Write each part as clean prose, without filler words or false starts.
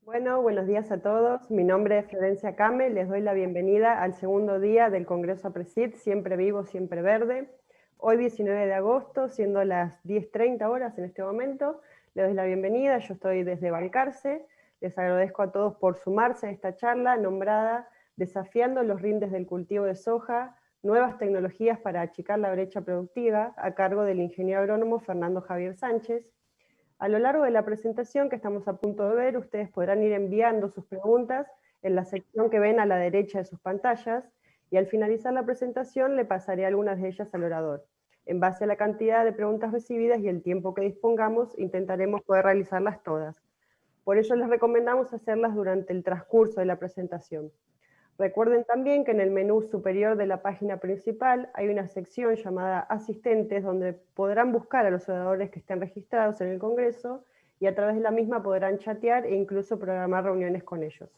Bueno, buenos días a todos. Mi nombre es Florencia Came. Les doy la bienvenida al segundo día del Congreso APRESID, Siempre Vivo, Siempre Verde. Hoy 19 de agosto, siendo las 10:30 horas en este momento, les doy la bienvenida. Yo estoy desde Balcarce. Les agradezco a todos por sumarse a esta charla nombrada Desafiando los rindes del cultivo de soja, nuevas tecnologías para achicar la brecha productiva, a cargo del ingeniero agrónomo Fernando Javier Sánchez. A lo largo de la presentación que estamos a punto de ver, ustedes podrán ir enviando sus preguntas en la sección que ven a la derecha de sus pantallas, y al finalizar la presentación le pasaré algunas de ellas al orador. En base a la cantidad de preguntas recibidas y el tiempo que dispongamos, intentaremos poder realizarlas todas. Por eso les recomendamos hacerlas durante el transcurso de la presentación. Recuerden también que en el menú superior de la página principal hay una sección llamada Asistentes, donde podrán buscar a los oradores que estén registrados en el Congreso, y a través de la misma podrán chatear e incluso programar reuniones con ellos.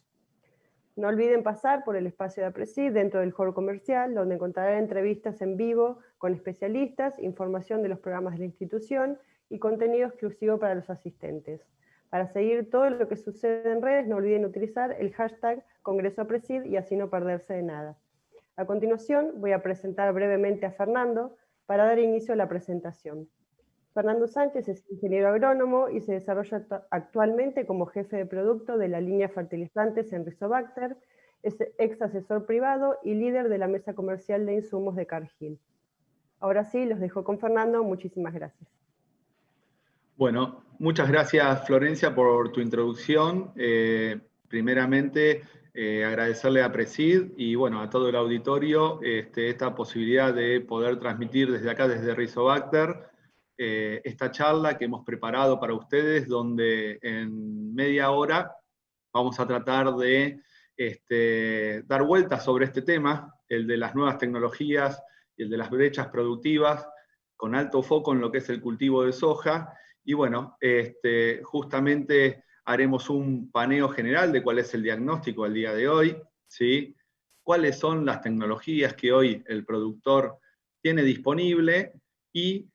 No olviden pasar por el espacio de APRESID dentro del hall comercial, donde encontrarán entrevistas en vivo con especialistas, información de los programas de la institución y contenido exclusivo para los asistentes. Para seguir todo lo que sucede en redes, no olviden utilizar el hashtag CongresoAPRESID y así no perderse de nada. A continuación, voy a presentar brevemente a Fernando para dar inicio a la presentación. Fernando Sánchez es ingeniero agrónomo y se desarrolla actualmente como jefe de producto de la línea fertilizantes en Rizobacter, es ex asesor privado y líder de la mesa comercial de insumos de Cargill. Ahora sí, los dejo con Fernando. Muchísimas gracias. Bueno, muchas gracias Florencia por tu introducción. Primeramente, agradecerle a Presid y bueno, a todo el auditorio esta posibilidad de poder transmitir desde acá, desde Rizobacter, esta charla que hemos preparado para ustedes, donde en media hora vamos a tratar de dar vueltas sobre este tema, el de las nuevas tecnologías y el de las brechas productivas, con alto foco en lo que es el cultivo de soja. Y bueno, justamente haremos un paneo general de cuál es el diagnóstico al día de hoy, ¿sí? Cuáles son las tecnologías que hoy el productor tiene disponible y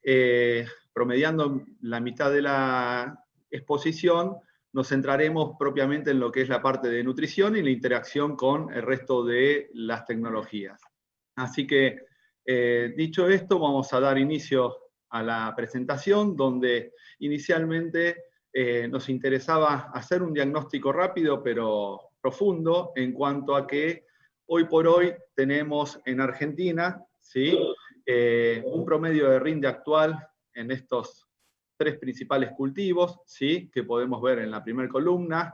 promediando la mitad de la exposición, nos centraremos propiamente en lo que es la parte de nutrición y la interacción con el resto de las tecnologías. Así que, dicho esto, vamos a dar inicio a la presentación, donde inicialmente nos interesaba hacer un diagnóstico rápido pero profundo en cuanto a que hoy por hoy tenemos en Argentina, ¿sí? Un promedio de rinde actual en estos tres principales cultivos, ¿sí? Que podemos ver en la primera columna.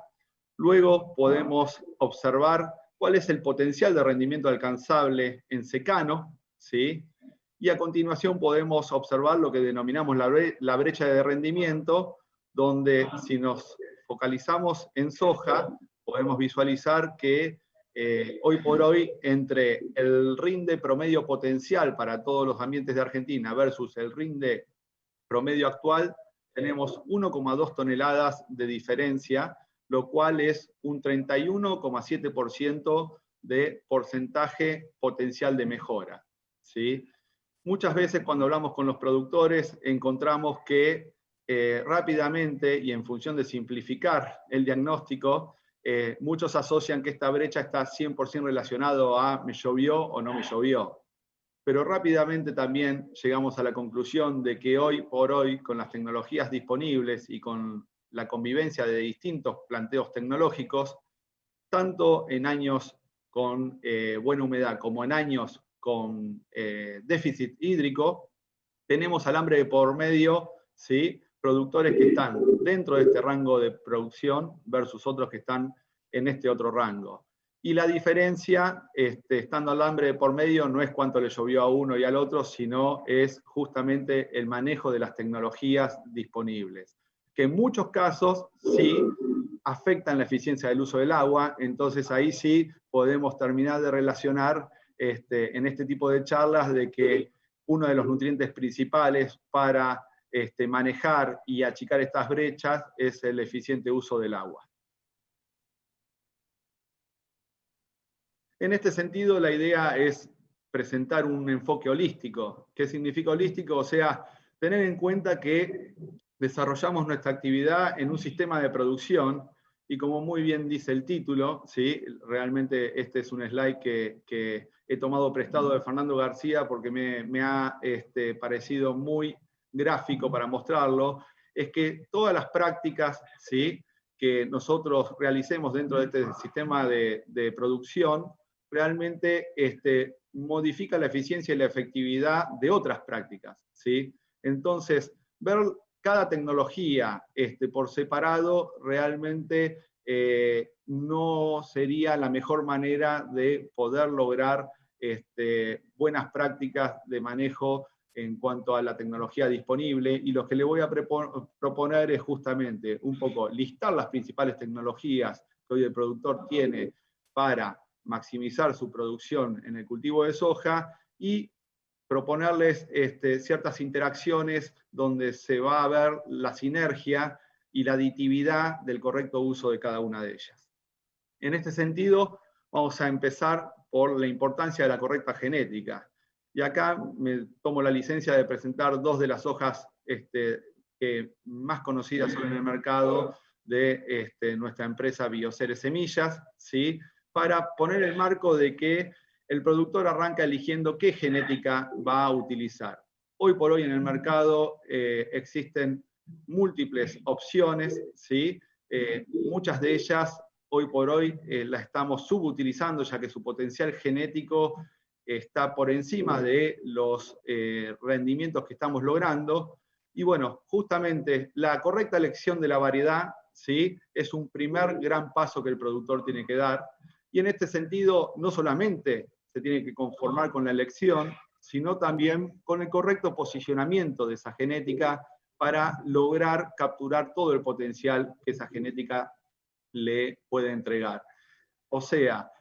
Luego podemos observar cuál es el potencial de rendimiento alcanzable en secano, ¿sí? Y a continuación podemos observar lo que denominamos la brecha de rendimiento, donde si nos focalizamos en soja, podemos visualizar que hoy por hoy, entre el rinde promedio potencial para todos los ambientes de Argentina versus el rinde promedio actual, tenemos 1,2 toneladas de diferencia, lo cual es un 31,7% de porcentaje potencial de mejora, ¿sí? Muchas veces cuando hablamos con los productores encontramos que rápidamente y en función de simplificar el diagnóstico, muchos asocian que esta brecha está 100% relacionado a me llovió o no me llovió. Pero rápidamente también llegamos a la conclusión de que hoy por hoy, con las tecnologías disponibles y con la convivencia de distintos planteos tecnológicos, tanto en años con buena humedad como en años con déficit hídrico, tenemos alambre de por medio, ¿sí? Productores que están dentro de este rango de producción versus otros que están en este otro rango. Y la diferencia, estando alambre de por medio, no es cuánto le llovió a uno y al otro, sino es justamente el manejo de las tecnologías disponibles, que en muchos casos sí afectan la eficiencia del uso del agua. Entonces ahí sí podemos terminar de relacionar en este tipo de charlas de que uno de los nutrientes principales para manejar y achicar estas brechas es el eficiente uso del agua. En este sentido, la idea es presentar un enfoque holístico. ¿Qué significa holístico? O sea, tener en cuenta que desarrollamos nuestra actividad en un sistema de producción y como muy bien dice el título, ¿sí? Realmente este es un slide que he tomado prestado de Fernando García porque me ha parecido muy gráfico para mostrarlo, es que todas las prácticas, ¿sí?, que nosotros realicemos dentro de este sistema de producción, realmente modifica la eficiencia y la efectividad de otras prácticas, ¿sí? Entonces, ver cada tecnología por separado realmente no sería la mejor manera de poder lograr buenas prácticas de manejo en cuanto a la tecnología disponible, y lo que le voy a proponer es justamente un poco listar las principales tecnologías que hoy el productor tiene para maximizar su producción en el cultivo de soja y proponerles ciertas interacciones donde se va a ver la sinergia y la aditividad del correcto uso de cada una de ellas. En este sentido, vamos a empezar por la importancia de la correcta genética. Y acá me tomo la licencia de presentar dos de las hojas que más conocidas son en el mercado de nuestra empresa Bioceres Semillas, ¿sí?, para poner el marco de que el productor arranca eligiendo qué genética va a utilizar. Hoy por hoy en el mercado existen múltiples opciones, ¿sí? Muchas de ellas hoy por hoy la estamos subutilizando, ya que su potencial genético está por encima de los rendimientos que estamos logrando. Y bueno, justamente la correcta elección de la variedad, ¿sí?, es un primer gran paso que el productor tiene que dar. Y en este sentido, no solamente se tiene que conformar con la elección, sino también con el correcto posicionamiento de esa genética para lograr capturar todo el potencial que esa genética le puede entregar. O sea,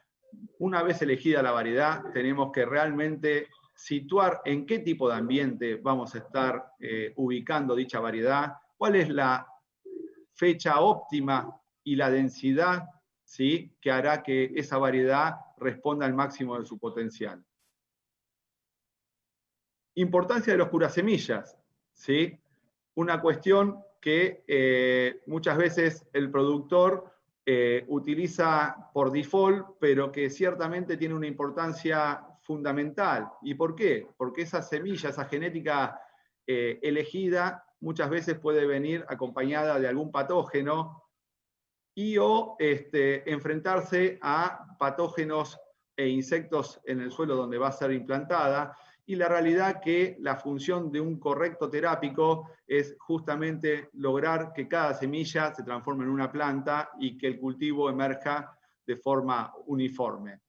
una vez elegida la variedad, tenemos que realmente situar en qué tipo de ambiente vamos a estar ubicando dicha variedad, cuál es la fecha óptima y la densidad, ¿sí?, que hará que esa variedad responda al máximo de su potencial. Importancia de los curasemillas, ¿sí? Una cuestión que muchas veces el productor utiliza por default, pero que ciertamente tiene una importancia fundamental. ¿Y por qué? Porque esa semilla, esa genética elegida, muchas veces puede venir acompañada de algún patógeno y o enfrentarse a patógenos e insectos en el suelo donde va a ser implantada, y la realidad que la función de un correcto terápico es justamente lograr que cada semilla se transforme en una planta y que el cultivo emerja de forma uniforme.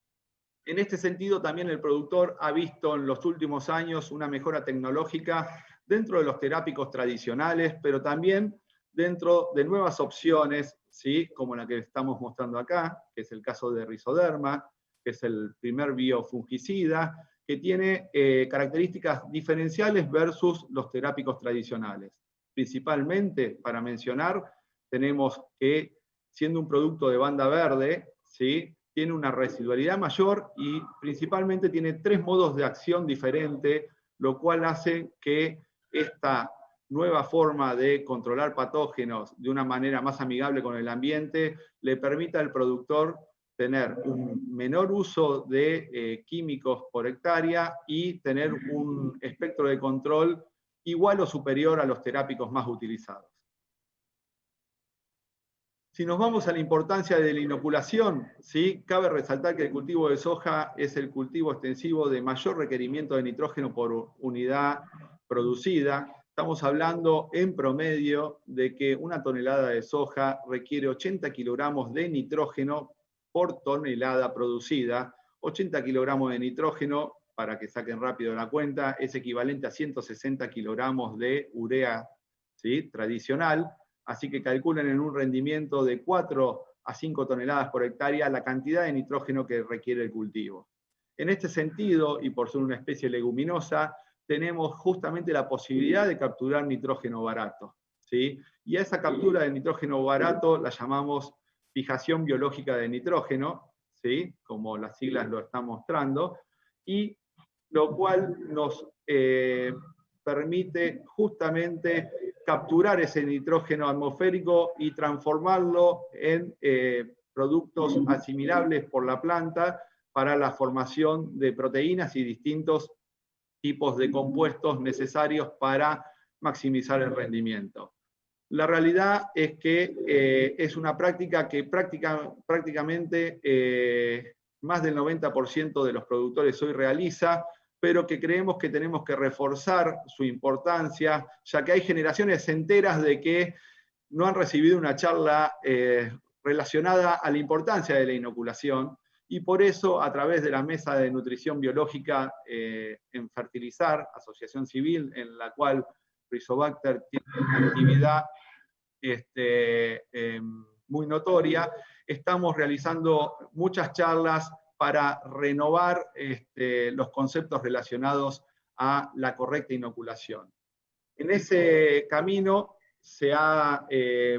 En este sentido, también el productor ha visto en los últimos años una mejora tecnológica dentro de los terápicos tradicionales, pero también dentro de nuevas opciones, ¿sí?, como la que estamos mostrando acá, que es el caso de Rhizoderma, que es el primer biofungicida, que tiene características diferenciales versus los terápicos tradicionales. Principalmente, para mencionar, tenemos que, siendo un producto de banda verde, ¿sí?, tiene una residualidad mayor y principalmente tiene 3 modos de acción diferentes, lo cual hace que esta nueva forma de controlar patógenos de una manera más amigable con el ambiente le permita al productor tener un menor uso de químicos por hectárea y tener un espectro de control igual o superior a los terápicos más utilizados. Si nos vamos a la importancia de la inoculación, ¿sí?, cabe resaltar que el cultivo de soja es el cultivo extensivo de mayor requerimiento de nitrógeno por unidad producida. Estamos hablando en promedio de que una tonelada de soja requiere 80 kilogramos de nitrógeno por tonelada producida. 80 kilogramos de nitrógeno, para que saquen rápido la cuenta, es equivalente a 160 kilogramos de urea, ¿sí?, tradicional. Así que calculen en un rendimiento de 4 a 5 toneladas por hectárea la cantidad de nitrógeno que requiere el cultivo. En este sentido, y por ser una especie leguminosa, tenemos justamente la posibilidad de capturar nitrógeno barato, ¿sí? Y a esa captura de nitrógeno barato la llamamos fijación biológica de nitrógeno, ¿sí?, como las siglas lo están mostrando, y lo cual nos permite justamente capturar ese nitrógeno atmosférico y transformarlo en productos asimilables por la planta para la formación de proteínas y distintos tipos de compuestos necesarios para maximizar el rendimiento. La realidad es que es una práctica que prácticamente más del 90% de los productores hoy realiza, pero que creemos que tenemos que reforzar su importancia, ya que hay generaciones enteras de que no han recibido una charla relacionada a la importancia de la inoculación, y por eso, a través de la Mesa de Nutrición Biológica en Fertilizar, asociación civil, en la cual Rizobacter tiene una actividad muy notoria, estamos realizando muchas charlas para renovar los conceptos relacionados a la correcta inoculación. En ese camino se ha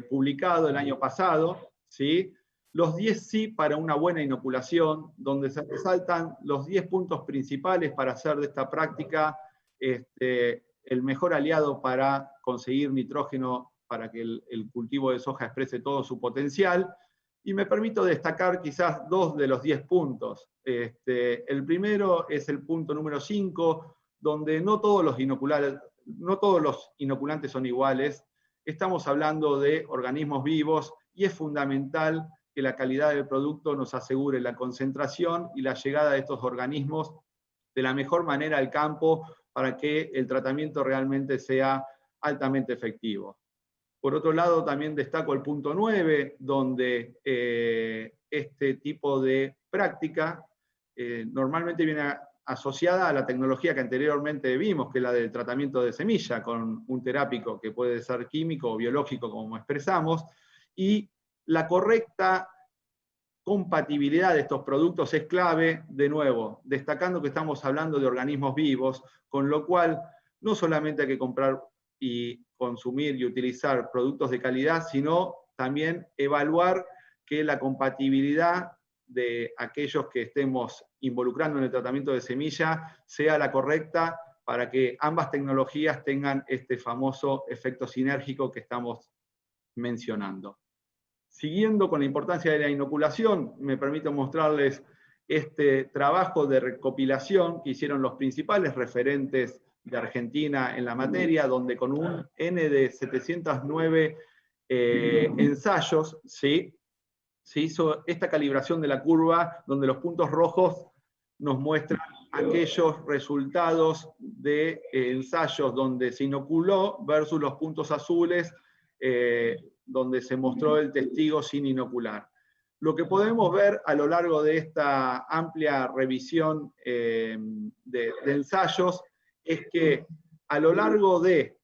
publicado el año pasado, ¿sí?, los 10 sí para una buena inoculación, donde se resaltan los 10 puntos principales para hacer de esta práctica el mejor aliado para conseguir nitrógeno para que el cultivo de soja exprese todo su potencial. Y me permito destacar quizás 2 de los 10 puntos. El primero es el punto número 5, donde no todos los inoculantes son iguales. Estamos hablando de organismos vivos y es fundamental que la calidad del producto nos asegure la concentración y la llegada de estos organismos de la mejor manera al campo para que el tratamiento realmente sea altamente efectivo. Por otro lado, también destaco el punto 9, donde este tipo de práctica normalmente viene asociada a la tecnología que anteriormente vimos, que es la del tratamiento de semilla, con un terápico que puede ser químico o biológico, como expresamos, y la correcta compatibilidad de estos productos es clave, de nuevo, destacando que estamos hablando de organismos vivos, con lo cual no solamente hay que comprar y consumir y utilizar productos de calidad, sino también evaluar que la compatibilidad de aquellos que estemos involucrando en el tratamiento de semilla sea la correcta para que ambas tecnologías tengan este famoso efecto sinérgico que estamos mencionando. Siguiendo con la importancia de la inoculación, me permito mostrarles este trabajo de recopilación que hicieron los principales referentes de Argentina en la materia, donde con un N de 709 ensayos, ¿sí?, se hizo esta calibración de la curva, donde los puntos rojos nos muestran aquellos resultados de ensayos donde se inoculó versus los puntos azules, donde se mostró el testigo sin inocular. Lo que podemos ver a lo largo de esta amplia revisión de ensayos es que a lo largo de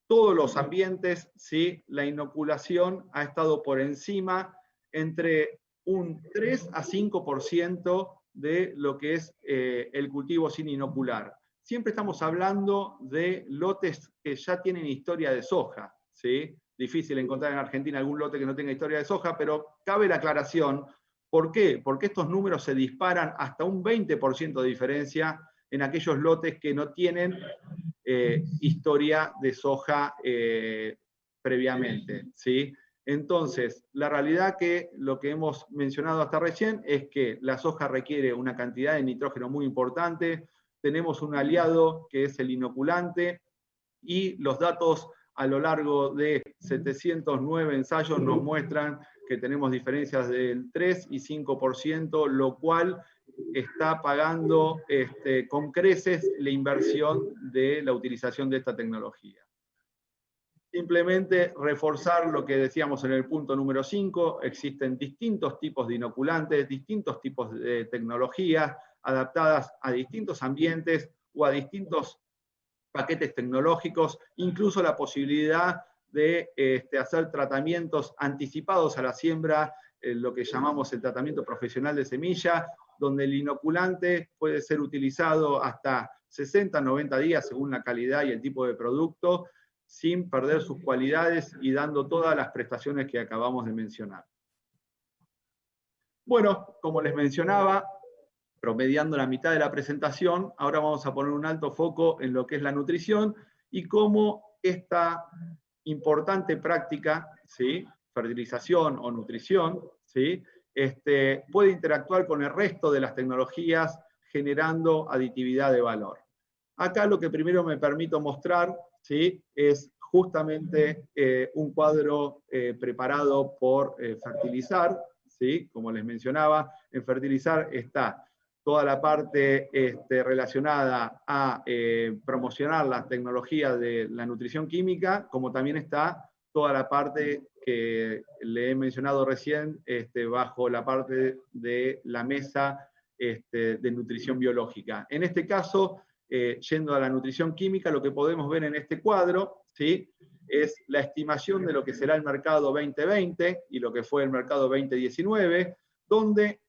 todos los ambientes, ¿sí?, la inoculación ha estado por encima entre un 3 a 5% de lo que es el cultivo sin inocular. Siempre estamos hablando de lotes que ya tienen historia de soja, ¿sí? Difícil encontrar en Argentina algún lote que no tenga historia de soja, pero cabe la aclaración. ¿Por qué? Porque estos números se disparan hasta un 20% de diferencia en aquellos lotes que no tienen historia de soja previamente, ¿sí? Entonces, la realidad que lo que hemos mencionado hasta recién es que la soja requiere una cantidad de nitrógeno muy importante, tenemos un aliado que es el inoculante, y los datos a lo largo de 709 ensayos nos muestran que tenemos diferencias del 3 y 5%, lo cual está pagando con creces la inversión de la utilización de esta tecnología. Simplemente reforzar lo que decíamos en el punto número 5, existen distintos tipos de inoculantes, distintos tipos de tecnologías adaptadas a distintos ambientes o a distintos paquetes tecnológicos, incluso la posibilidad de hacer tratamientos anticipados a la siembra, lo que llamamos el tratamiento profesional de semilla, donde el inoculante puede ser utilizado hasta 60, 90 días según la calidad y el tipo de producto, sin perder sus cualidades y dando todas las prestaciones que acabamos de mencionar. Bueno, como les mencionaba, promediando la mitad de la presentación, ahora vamos a poner un alto foco en lo que es la nutrición y cómo esta importante práctica, ¿sí?, fertilización o nutrición, ¿sí?, puede interactuar con el resto de las tecnologías generando aditividad de valor. Acá lo que primero me permito mostrar, ¿sí?, es justamente un cuadro preparado por Fertilizar, ¿sí?, como les mencionaba. En Fertilizar está toda la parte relacionada a promocionar las tecnologías de la nutrición química, como también está toda la parte que le he mencionado recién, bajo la parte de la mesa de nutrición biológica. En este caso, yendo a la nutrición química, lo que podemos ver en este cuadro, ¿sí?, es la estimación de lo que será el mercado 2020 y lo que fue el mercado 2019, donde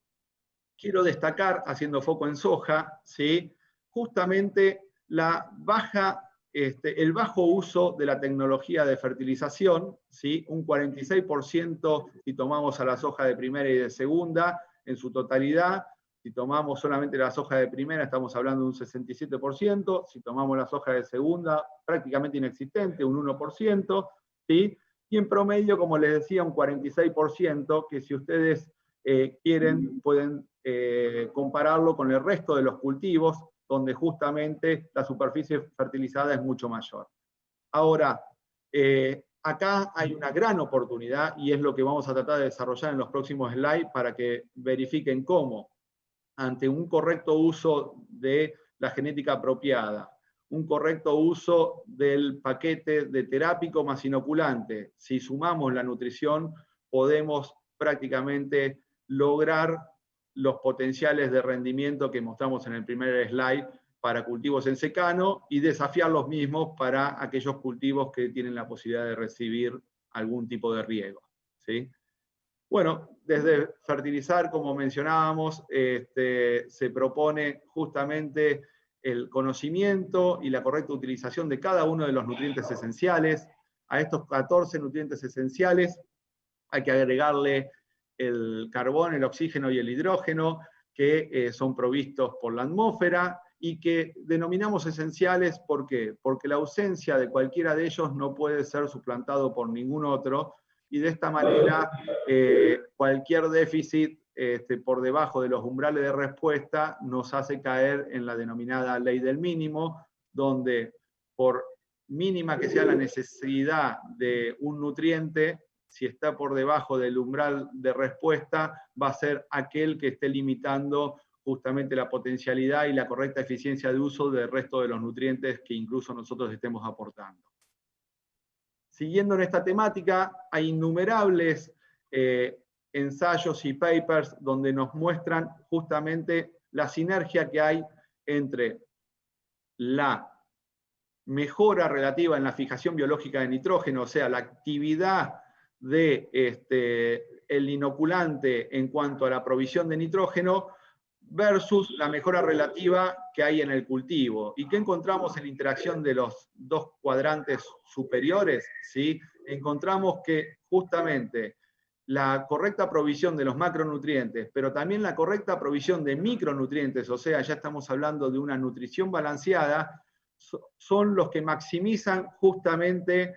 quiero destacar, haciendo foco en soja, ¿sí?, justamente el bajo uso de la tecnología de fertilización, ¿sí?, un 46% si tomamos a la soja de primera y de segunda en su totalidad. Si tomamos solamente la soja de primera, estamos hablando de un 67%. Si tomamos la soja de segunda, prácticamente inexistente, un 1%. ¿Sí? Y en promedio, como les decía, un 46%, que si ustedes quieren, pueden compararlo con el resto de los cultivos, donde justamente la superficie fertilizada es mucho mayor. Ahora, acá hay una gran oportunidad, y es lo que vamos a tratar de desarrollar en los próximos slides para que verifiquen cómo, ante un correcto uso de la genética apropiada, un correcto uso del paquete de terápico más inoculante, si sumamos la nutrición, podemos prácticamente lograr los potenciales de rendimiento que mostramos en el primer slide para cultivos en secano y desafiar los mismos para aquellos cultivos que tienen la posibilidad de recibir algún tipo de riego, ¿sí? Bueno, desde Fertilizar, como mencionábamos, se propone justamente el conocimiento y la correcta utilización de cada uno de los nutrientes esenciales. A estos 14 nutrientes esenciales hay que agregarle el carbón, el oxígeno y el hidrógeno, que son provistos por la atmósfera y que denominamos esenciales. ¿Por qué? Porque la ausencia de cualquiera de ellos no puede ser suplantado por ningún otro, y de esta manera cualquier déficit por debajo de los umbrales de respuesta nos hace caer en la denominada ley del mínimo, donde por mínima que sea la necesidad de un nutriente, si está por debajo del umbral de respuesta, va a ser aquel que esté limitando justamente la potencialidad y la correcta eficiencia de uso del resto de los nutrientes que incluso nosotros estemos aportando. Siguiendo en esta temática, hay innumerables ensayos y papers donde nos muestran justamente la sinergia que hay entre la mejora relativa en la fijación biológica de nitrógeno, o sea, la actividad de el inoculante en cuanto a la provisión de nitrógeno, versus la mejora relativa que hay en el cultivo. ¿Y qué encontramos en la interacción de los dos cuadrantes superiores? ¿Sí? Encontramos que justamente la correcta provisión de los macronutrientes, pero también la correcta provisión de micronutrientes, o sea, ya estamos hablando de una nutrición balanceada, son los que maximizan justamente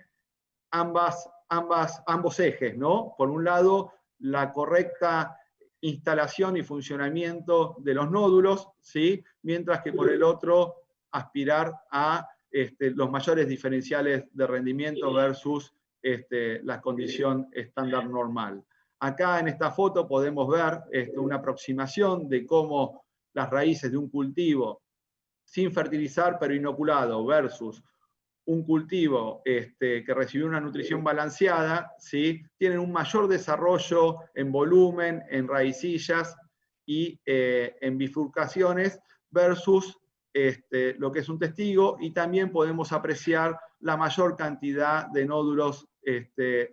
ambos ejes, ¿no? Por un lado, la correcta instalación y funcionamiento de los nódulos, ¿sí? Mientras que por el otro, aspirar a los mayores diferenciales de rendimiento versus la condición estándar normal. Acá en esta foto podemos ver una aproximación de cómo las raíces de un cultivo sin fertilizar pero inoculado versus un cultivo que recibió una nutrición balanceada, ¿sí? Tienen un mayor desarrollo en volumen, en raicillas y en bifurcaciones versus lo que es un testigo, y también podemos apreciar la mayor cantidad de nódulos,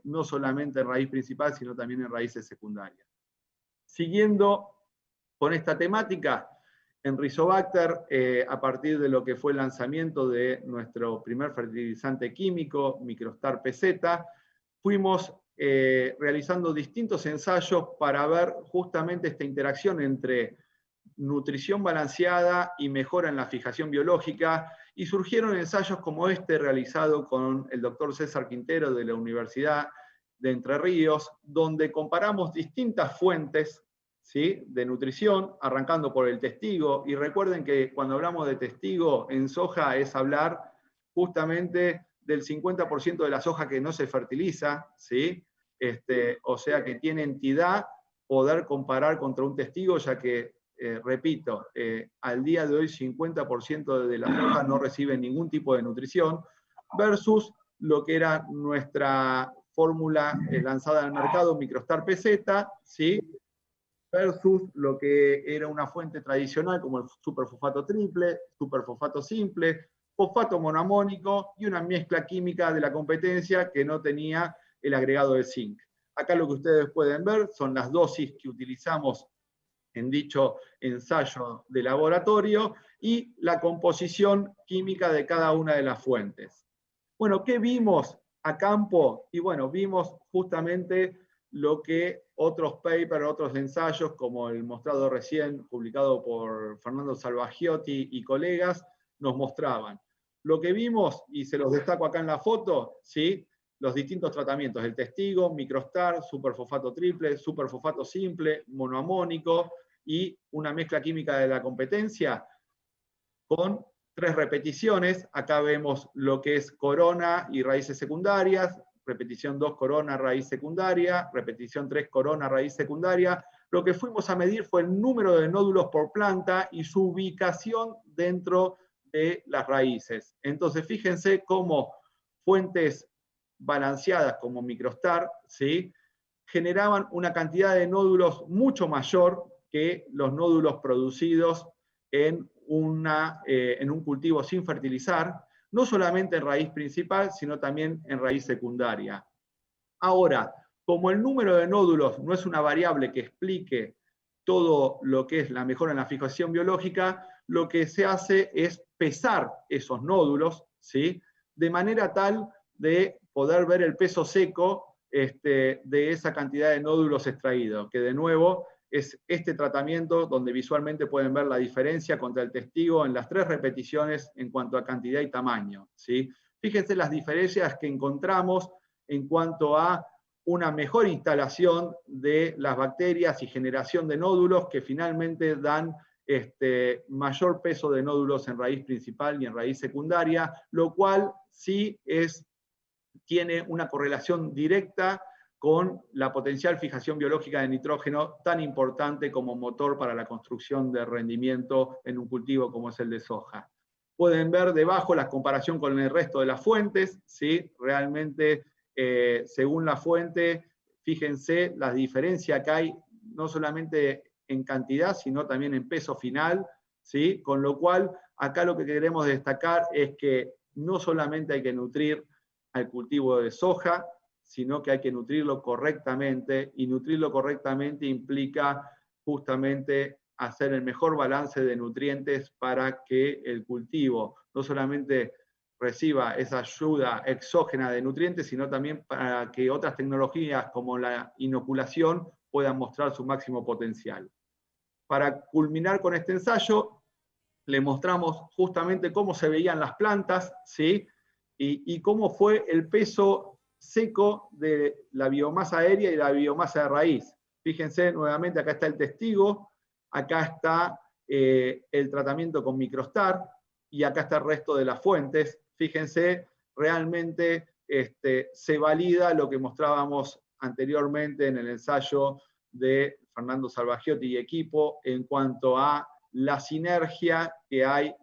no solamente en raíz principal, sino también en raíces secundarias. Siguiendo con esta temática, en Rizobacter, a partir de lo que fue el lanzamiento de nuestro primer fertilizante químico, Microstar PZ, fuimos realizando distintos ensayos para ver justamente esta interacción entre nutrición balanceada y mejora en la fijación biológica, y surgieron ensayos como este realizado con el doctor César Quintero de la Universidad de Entre Ríos, donde comparamos distintas fuentes, ¿sí?, de nutrición, arrancando por el testigo, y recuerden que cuando hablamos de testigo en soja es hablar justamente del 50% de la soja que no se fertiliza, ¿sí? O sea que tiene entidad poder comparar contra un testigo, ya que, repito, al día de hoy 50% de la soja no recibe ningún tipo de nutrición, versus lo que era nuestra fórmula lanzada al mercado, Microstar PZ, ¿sí?, versus lo que era una fuente tradicional como el superfosfato triple, superfosfato simple, fosfato monoamónico y una mezcla química de la competencia que no tenía el agregado de zinc. Acá lo que ustedes pueden ver son las dosis que utilizamos en dicho ensayo de laboratorio y la composición química de cada una de las fuentes. Bueno, ¿qué vimos a campo? Y bueno, vimos justamente lo que otros papers, otros ensayos, como el mostrado recién, publicado por Fernando Salvagiotti y colegas, nos mostraban. Lo que vimos, y se los destaco acá en la foto, ¿sí?, los distintos tratamientos, el testigo, Microstar, superfosfato triple, superfosfato simple, monoamónico y una mezcla química de la competencia con 3 repeticiones. Acá vemos lo que es corona y raíces secundarias, repetición 2 corona, raíz secundaria, repetición 3 corona, raíz secundaria. Lo que fuimos a medir fue el número de nódulos por planta y su ubicación dentro de las raíces. Entonces, fíjense cómo fuentes balanceadas como Microstar, ¿sí?, generaban una cantidad de nódulos mucho mayor que los nódulos producidos en un cultivo sin fertilizar, no solamente en raíz principal, sino también en raíz secundaria. Ahora, como el número de nódulos no es una variable que explique todo lo que es la mejora en la fijación biológica, lo que se hace es pesar esos nódulos, ¿sí?, de manera tal de poder ver el peso seco de esa cantidad de nódulos extraídos, que de nuevo es este tratamiento donde visualmente pueden ver la diferencia contra el testigo en las 3 repeticiones en cuanto a cantidad y tamaño, ¿sí? Fíjense las diferencias que encontramos en cuanto a una mejor instalación de las bacterias y generación de nódulos que finalmente dan mayor peso de nódulos en raíz principal y en raíz secundaria, lo cual sí tiene una correlación directa con la potencial fijación biológica de nitrógeno tan importante como motor para la construcción de rendimiento en un cultivo como es el de soja. Pueden ver debajo la comparación con el resto de las fuentes, ¿sí? Realmente, según la fuente, fíjense la diferencia que hay, no solamente en cantidad, sino también en peso final, ¿sí? Con lo cual, acá lo que queremos destacar es que no solamente hay que nutrir al cultivo de soja, sino que hay que nutrirlo correctamente, y nutrirlo correctamente implica justamente hacer el mejor balance de nutrientes para que el cultivo no solamente reciba esa ayuda exógena de nutrientes, sino también para que otras tecnologías como la inoculación puedan mostrar su máximo potencial. Para culminar con este ensayo, le mostramos justamente cómo se veían las plantas, ¿sí?, y cómo fue el peso seco de la biomasa aérea y la biomasa de raíz. Fíjense, nuevamente, acá está el testigo, acá está el tratamiento con Microstar, y acá está el resto de las fuentes. Fíjense, realmente se valida lo que mostrábamos anteriormente en el ensayo de Fernando Salvagiotti y equipo en cuanto a la sinergia que hay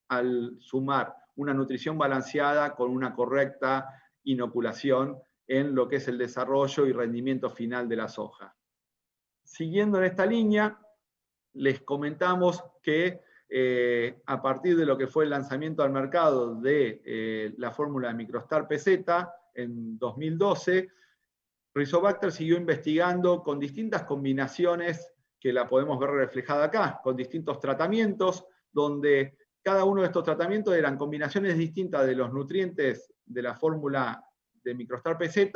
al sumar una nutrición balanceada con una correcta inoculación en lo que es el desarrollo y rendimiento final de la soja. Siguiendo en esta línea, les comentamos que a partir de lo que fue el lanzamiento al mercado de la fórmula de Microstar PZ en 2012, Rizobacter siguió investigando con distintas combinaciones que la podemos ver reflejada acá, con distintos tratamientos, donde cada uno de estos tratamientos eran combinaciones distintas de los nutrientes de la fórmula de Microstar PZ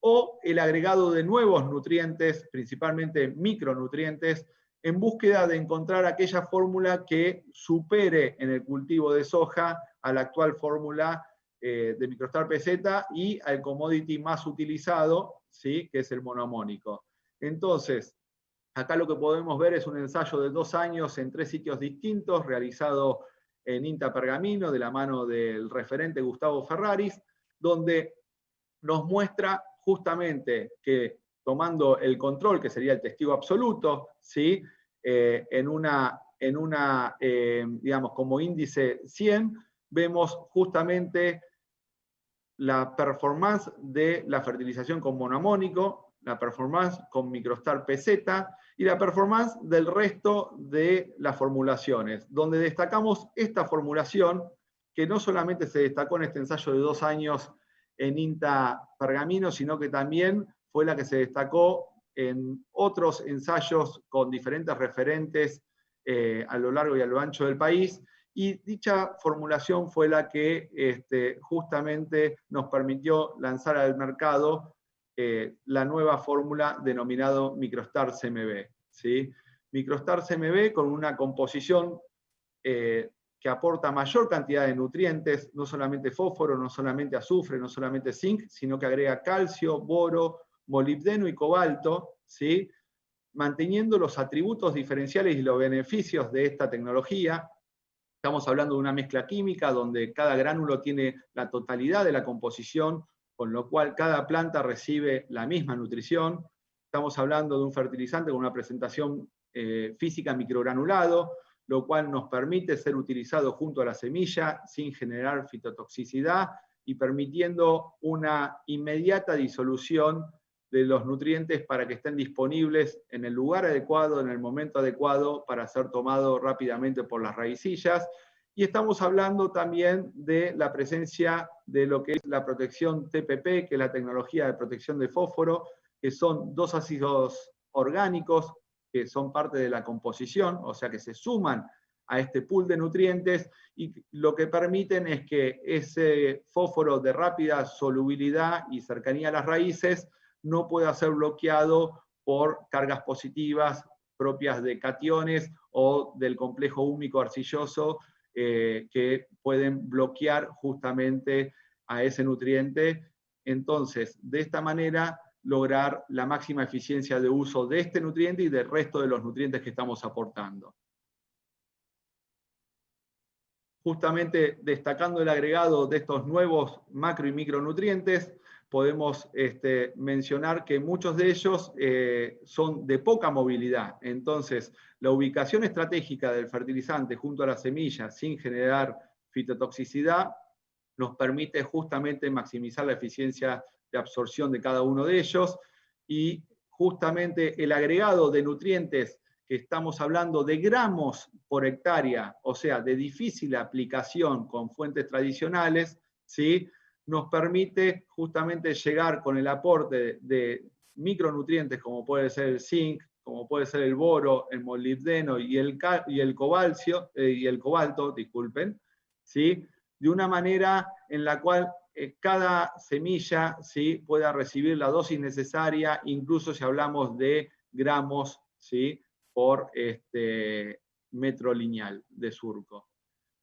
o el agregado de nuevos nutrientes, principalmente micronutrientes, en búsqueda de encontrar aquella fórmula que supere en el cultivo de soja a la actual fórmula de Microstar PZ y al commodity más utilizado, ¿sí? Que es el monoamónico. Entonces, acá lo que podemos ver es un ensayo de 2 años en 3 sitios distintos, realizado en INTA Pergamino, de la mano del referente Gustavo Ferraris, donde nos muestra justamente que tomando el control, que sería el testigo absoluto, ¿sí? Digamos, como índice 100, vemos justamente la performance de la fertilización con monoamónico, la performance con Microstar PZ y la performance del resto de las formulaciones, donde destacamos esta formulación, que no solamente se destacó en este ensayo de 2 años en INTA Pergamino, sino que también fue la que se destacó en otros ensayos con diferentes referentes a lo largo y a lo ancho del país, y dicha formulación fue la que justamente nos permitió lanzar al mercado la nueva fórmula denominado Microstar CMB, ¿sí? Microstar CMB con una composición que aporta mayor cantidad de nutrientes, no solamente fósforo, no solamente azufre, no solamente zinc, sino que agrega calcio, boro, molibdeno y cobalto, ¿sí? Manteniendo los atributos diferenciales y los beneficios de esta tecnología. Estamos hablando de una mezcla química donde cada gránulo tiene la totalidad de la composición, con lo cual cada planta recibe la misma nutrición. Estamos hablando de un fertilizante con una presentación física microgranulado, lo cual nos permite ser utilizado junto a la semilla sin generar fitotoxicidad y permitiendo una inmediata disolución de los nutrientes para que estén disponibles en el lugar adecuado, en el momento adecuado, para ser tomado rápidamente por las raicillas. Y estamos hablando también de la presencia de lo que es la protección TPP, que es la tecnología de protección de fósforo, que son 2 ácidos orgánicos que son parte de la composición, o sea que se suman a este pool de nutrientes, y lo que permiten es que ese fósforo de rápida solubilidad y cercanía a las raíces no pueda ser bloqueado por cargas positivas propias de cationes o del complejo húmico arcilloso que pueden bloquear justamente a ese nutriente. Entonces, de esta manera, lograr la máxima eficiencia de uso de este nutriente y del resto de los nutrientes que estamos aportando. Justamente destacando el agregado de estos nuevos macro y micronutrientes, podemos mencionar que muchos de ellos son de poca movilidad. Entonces, la ubicación estratégica del fertilizante junto a la semilla sin generar fitotoxicidad nos permite justamente maximizar la eficiencia de absorción de cada uno de ellos, y justamente el agregado de nutrientes que estamos hablando de gramos por hectárea, o sea, de difícil aplicación con fuentes tradicionales, ¿sí? Nos permite justamente llegar con el aporte de micronutrientes como puede ser el zinc, como puede ser el boro, el molibdeno y el cobalto, disculpen, ¿sí? De una manera en la cual cada semilla, ¿sí? Pueda recibir la dosis necesaria, incluso si hablamos de gramos, ¿sí? Por metro lineal de surco.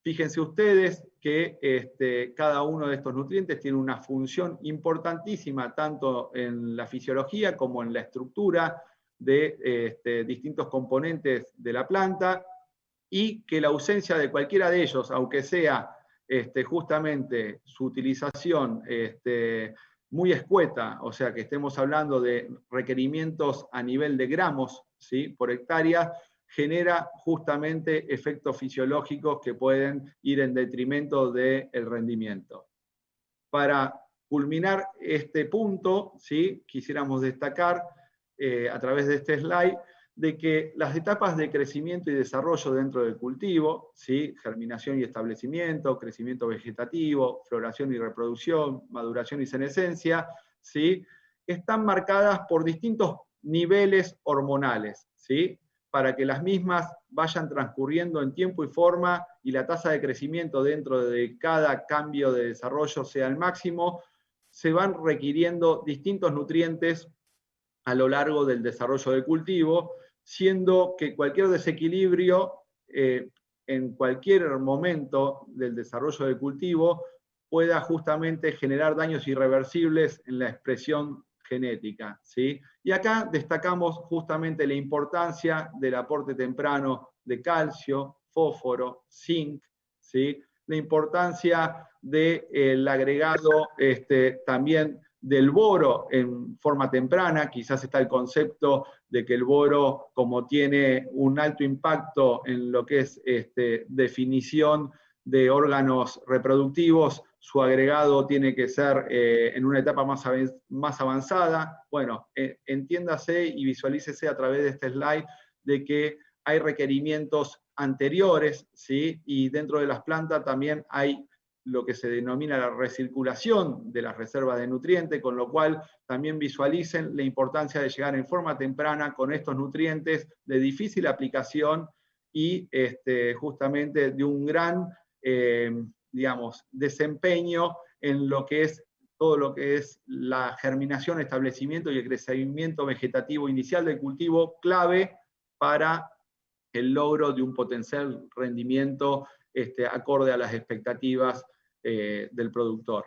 Fíjense ustedes que cada uno de estos nutrientes tiene una función importantísima tanto en la fisiología como en la estructura de distintos componentes de la planta, y que la ausencia de cualquiera de ellos, aunque sea justamente su utilización muy escueta, o sea que estemos hablando de requerimientos a nivel de gramos, ¿sí? Por hectárea, genera justamente efectos fisiológicos que pueden ir en detrimento del rendimiento. Para culminar este punto, ¿sí? Quisiéramos destacar a través de este slide de que las etapas de crecimiento y desarrollo dentro del cultivo, ¿sí? Germinación y establecimiento, crecimiento vegetativo, floración y reproducción, maduración y senescencia, ¿sí? Están marcadas por distintos niveles hormonales, ¿sí? Para que las mismas vayan transcurriendo en tiempo y forma y la tasa de crecimiento dentro de cada cambio de desarrollo sea el máximo, se van requiriendo distintos nutrientes a lo largo del desarrollo del cultivo, siendo que cualquier desequilibrio en cualquier momento del desarrollo del cultivo pueda justamente generar daños irreversibles en la expresión genética, ¿sí? Y acá destacamos justamente la importancia del aporte temprano de calcio, fósforo, zinc, ¿sí? La importancia del agregado también del boro en forma temprana. Quizás está el concepto de que el boro, como tiene un alto impacto en lo que es definición de órganos reproductivos, su agregado tiene que ser en una etapa más avanzada. Bueno, entiéndase y visualícese a través de este slide de que hay requerimientos anteriores, ¿sí? Y dentro de las plantas también hay lo que se denomina la recirculación de las reservas de nutrientes, con lo cual también visualicen la importancia de llegar en forma temprana con estos nutrientes de difícil aplicación y justamente de un gran digamos, desempeño en lo que es todo lo que es la germinación, establecimiento y el crecimiento vegetativo inicial del cultivo, clave para el logro de un potencial rendimiento acorde a las expectativas del productor.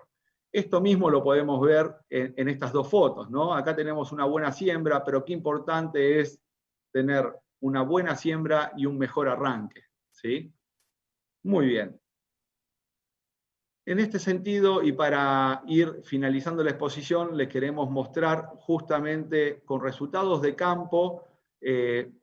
Esto mismo lo podemos ver en estas dos fotos, ¿no? Acá tenemos una buena siembra, pero qué importante es tener una buena siembra y un mejor arranque, ¿sí? Muy bien. En este sentido, y para ir finalizando la exposición, les queremos mostrar justamente con resultados de campo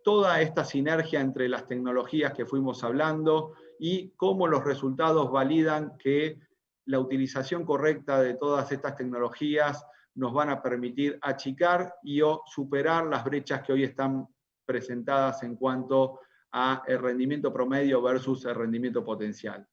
toda esta sinergia entre las tecnologías que fuimos hablando y cómo los resultados validan que la utilización correcta de todas estas tecnologías nos van a permitir achicar y o superar las brechas que hoy están presentadas en cuanto a el rendimiento promedio versus el rendimiento potencial.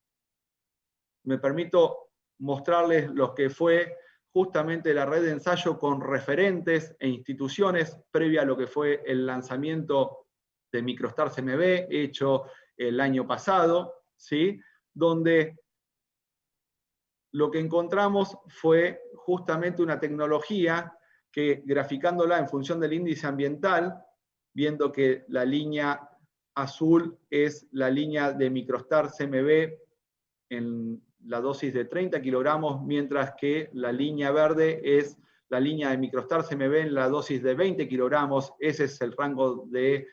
Me permito mostrarles lo que fue justamente la red de ensayo con referentes e instituciones previa a lo que fue el lanzamiento de MicroStar CMB, hecho el año pasado, ¿sí? Donde lo que encontramos fue justamente una tecnología que, graficándola en función del índice ambiental, viendo que la línea azul es la línea de MicroStar CMB en la dosis de 30 kilogramos, mientras que la línea verde es la línea de MicroStar CMB en la dosis de 20 kilogramos. Ese es el rango de,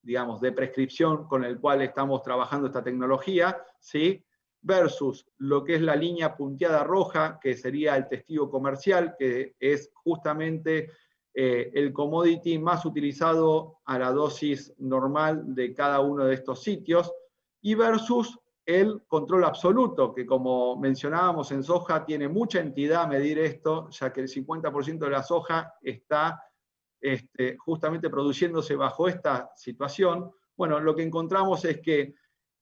digamos, de prescripción con el cual estamos trabajando esta tecnología, ¿sí? Versus lo que es la línea punteada roja, que sería el testigo comercial, que es justamente el commodity más utilizado a la dosis normal de cada uno de estos sitios, y versus el control absoluto, que como mencionábamos en soja, tiene mucha entidad medir esto, ya que el 50% de la soja está justamente produciéndose bajo esta situación. Bueno, lo que encontramos es que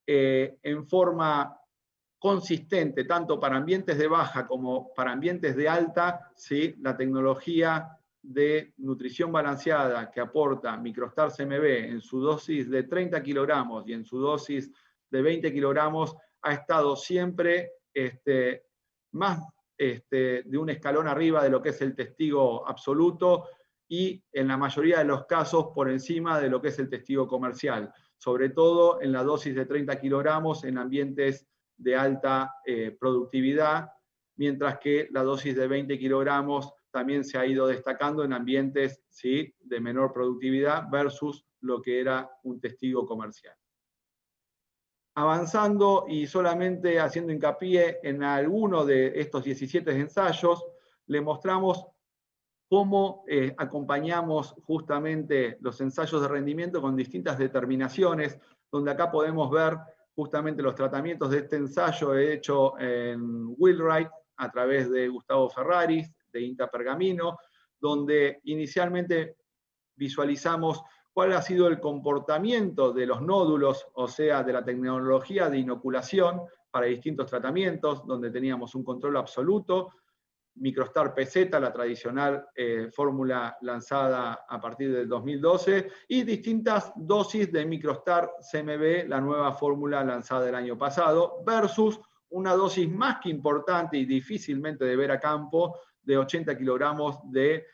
en forma consistente, tanto para ambientes de baja como para ambientes de alta, ¿sí? La tecnología de nutrición balanceada que aporta MicroStar CMB en su dosis de 30 kilogramos y en su dosis de 20 kilogramos ha estado siempre más de un escalón arriba de lo que es el testigo absoluto y en la mayoría de los casos por encima de lo que es el testigo comercial, sobre todo en la dosis de 30 kilogramos en ambientes de alta productividad, mientras que la dosis de 20 kilogramos también se ha ido destacando en ambientes, ¿sí?, de menor productividad versus lo que era un testigo comercial. Avanzando y solamente haciendo hincapié en alguno de estos 17 ensayos, le mostramos cómo acompañamos justamente los ensayos de rendimiento con distintas determinaciones, donde acá podemos ver justamente los tratamientos de este ensayo hecho en Wheelwright a través de Gustavo Ferraris, de INTA Pergamino, donde inicialmente visualizamos cuál ha sido el comportamiento de los nódulos, o sea, de la tecnología de inoculación para distintos tratamientos, donde teníamos un control absoluto, MicroStar PZ, la tradicional fórmula lanzada a partir del 2012, y distintas dosis de MicroStar CMB, la nueva fórmula lanzada el año pasado, versus una dosis más que importante y difícilmente de ver a campo, de 80 kilogramos de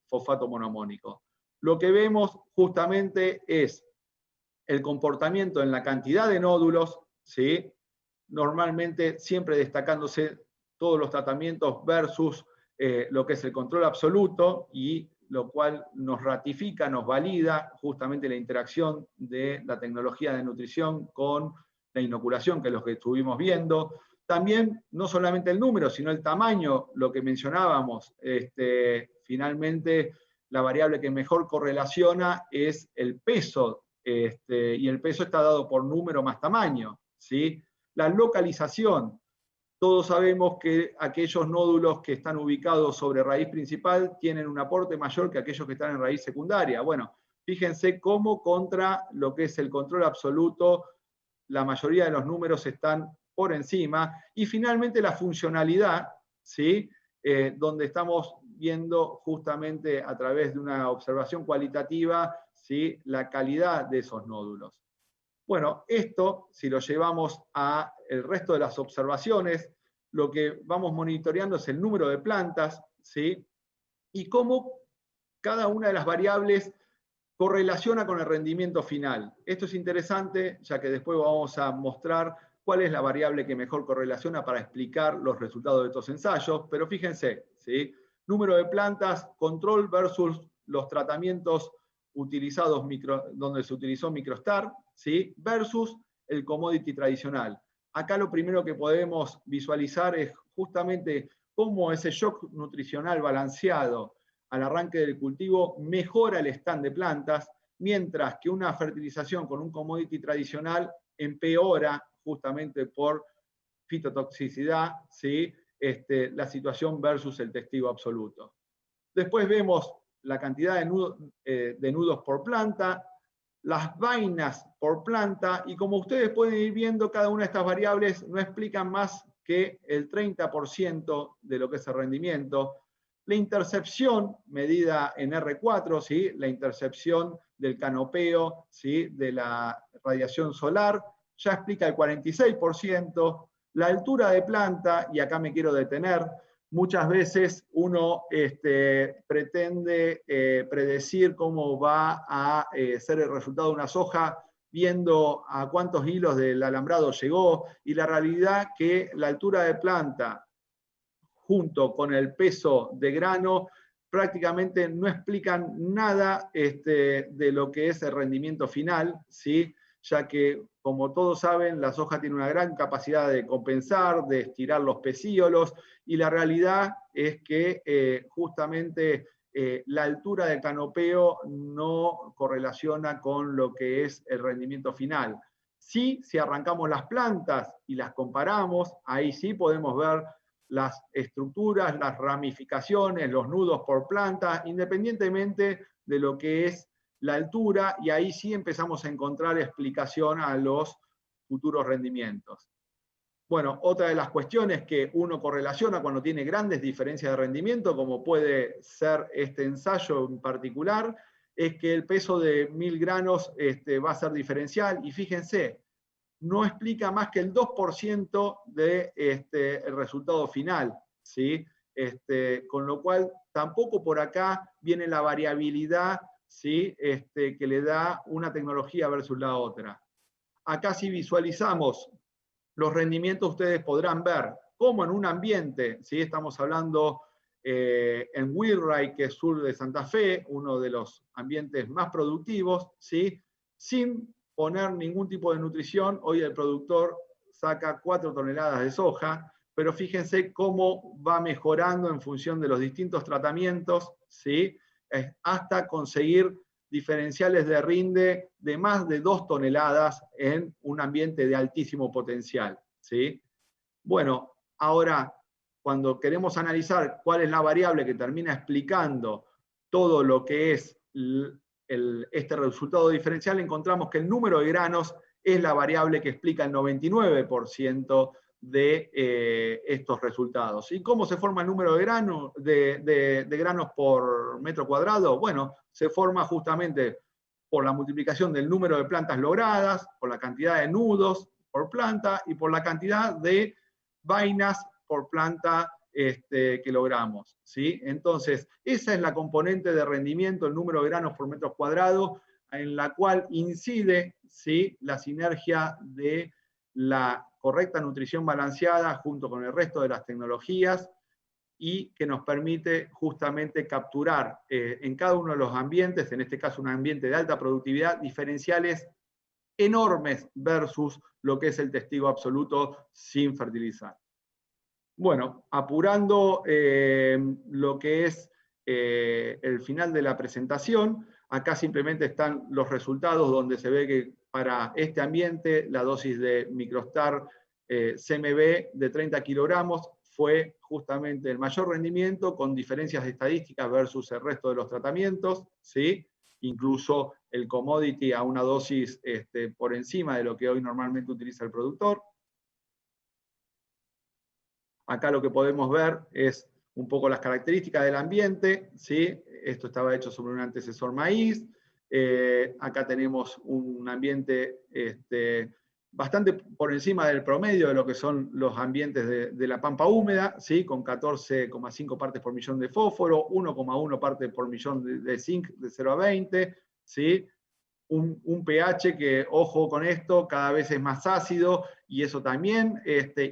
fosfato monoamónico. Lo que vemos justamente es el comportamiento en la cantidad de nódulos, ¿sí? Normalmente siempre destacándose todos los tratamientos versus lo que es el control absoluto, y lo cual nos ratifica, nos valida justamente la interacción de la tecnología de nutrición con la inoculación, que es lo que estuvimos viendo. También, no solamente el número, sino el tamaño, lo que mencionábamos. Finalmente, la variable que mejor correlaciona es el peso, y el peso está dado por número más tamaño, ¿sí? La localización. Todos sabemos que aquellos nódulos que están ubicados sobre raíz principal tienen un aporte mayor que aquellos que están en raíz secundaria. Bueno, fíjense cómo contra lo que es el control absoluto, la mayoría de los números están por encima. Y finalmente la funcionalidad, ¿sí? Donde estamos viendo justamente a través de una observación cualitativa, ¿sí? La calidad de esos nódulos. Bueno, esto, si lo llevamos al resto de las observaciones, lo que vamos monitoreando es el número de plantas, ¿sí? Y cómo cada una de las variables correlaciona con el rendimiento final. Esto es interesante, ya que después vamos a mostrar cuál es la variable que mejor correlaciona para explicar los resultados de estos ensayos, pero fíjense, ¿sí? Número de plantas, control versus los tratamientos utilizados, donde se utilizó MicroStar, ¿sí? Versus el commodity tradicional. Acá lo primero que podemos visualizar es justamente cómo ese shock nutricional balanceado al arranque del cultivo mejora el stand de plantas, mientras que una fertilización con un commodity tradicional empeora justamente por fitotoxicidad, ¿sí? La situación versus el testigo absoluto. Después vemos la cantidad de nudos por planta, las vainas por planta, y como ustedes pueden ir viendo, cada una de estas variables no explican más que el 30% de lo que es el rendimiento. La intercepción medida en R4, ¿sí? La intercepción del canopeo, ¿sí? De la radiación solar, ya explica el 46%. La altura de planta, y acá me quiero detener, muchas veces uno pretende predecir cómo va a ser el resultado de una soja viendo a cuántos hilos del alambrado llegó, y la realidad que la altura de planta junto con el peso de grano prácticamente no explican nada de lo que es el rendimiento final, ¿sí? Ya que, como todos saben, la soja tiene una gran capacidad de compensar, de estirar los pecíolos, y la realidad es que justamente la altura del canopeo no correlaciona con lo que es el rendimiento final. Sí, si arrancamos las plantas y las comparamos, ahí sí podemos ver las estructuras, las ramificaciones, los nudos por planta, independientemente de lo que es la altura, y ahí sí empezamos a encontrar explicación a los futuros rendimientos. Bueno, otra de las cuestiones que uno correlaciona cuando tiene grandes diferencias de rendimiento, como puede ser este ensayo en particular, es que el peso de 1000 granos va a ser diferencial, y fíjense, no explica más que el 2% del el resultado final, ¿sí? Con lo cual tampoco por acá viene la variabilidad, ¿sí? Que le da una tecnología versus la otra. Acá si visualizamos los rendimientos, ustedes podrán ver cómo en un ambiente, ¿sí? Estamos hablando en Wheelwright, que es sur de Santa Fe, uno de los ambientes más productivos, ¿sí? Sin poner ningún tipo de nutrición, hoy el productor saca 4 toneladas de soja, pero fíjense cómo va mejorando en función de los distintos tratamientos, ¿sí? Hasta conseguir diferenciales de rinde de más de 2 toneladas en un ambiente de altísimo potencial, ¿sí? Bueno, ahora, cuando queremos analizar cuál es la variable que termina explicando todo lo que es este resultado diferencial, encontramos que el número de granos es la variable que explica el 99% de estos resultados. ¿Y cómo se forma el número de granos por metro cuadrado? Bueno, se forma justamente por la multiplicación del número de plantas logradas, por la cantidad de nudos por planta y por la cantidad de vainas por planta que logramos, ¿sí? Entonces, esa es la componente de rendimiento, el número de granos por metro cuadrado, en la cual incide, ¿sí?, la sinergia de la correcta nutrición balanceada junto con el resto de las tecnologías, y que nos permite justamente capturar en cada uno de los ambientes, en este caso un ambiente de alta productividad, diferenciales enormes versus lo que es el testigo absoluto sin fertilizar. Bueno, apurando lo que es el final de la presentación, acá simplemente están los resultados donde se ve que para este ambiente la dosis de Microstar CMB de 30 kilogramos fue justamente el mayor rendimiento con diferencias estadísticas versus el resto de los tratamientos, ¿sí? Incluso el commodity a una dosis por encima de lo que hoy normalmente utiliza el productor. Acá lo que podemos ver es un poco las características del ambiente, ¿sí? Esto estaba hecho sobre un antecesor maíz. Acá tenemos un ambiente bastante por encima del promedio de lo que son los ambientes de la pampa húmeda, ¿sí? Con 14,5 partes por millón de fósforo, 1,1 partes por millón de zinc de 0 a 20, ¿sí? Un pH que, ojo con esto, cada vez es más ácido, y eso también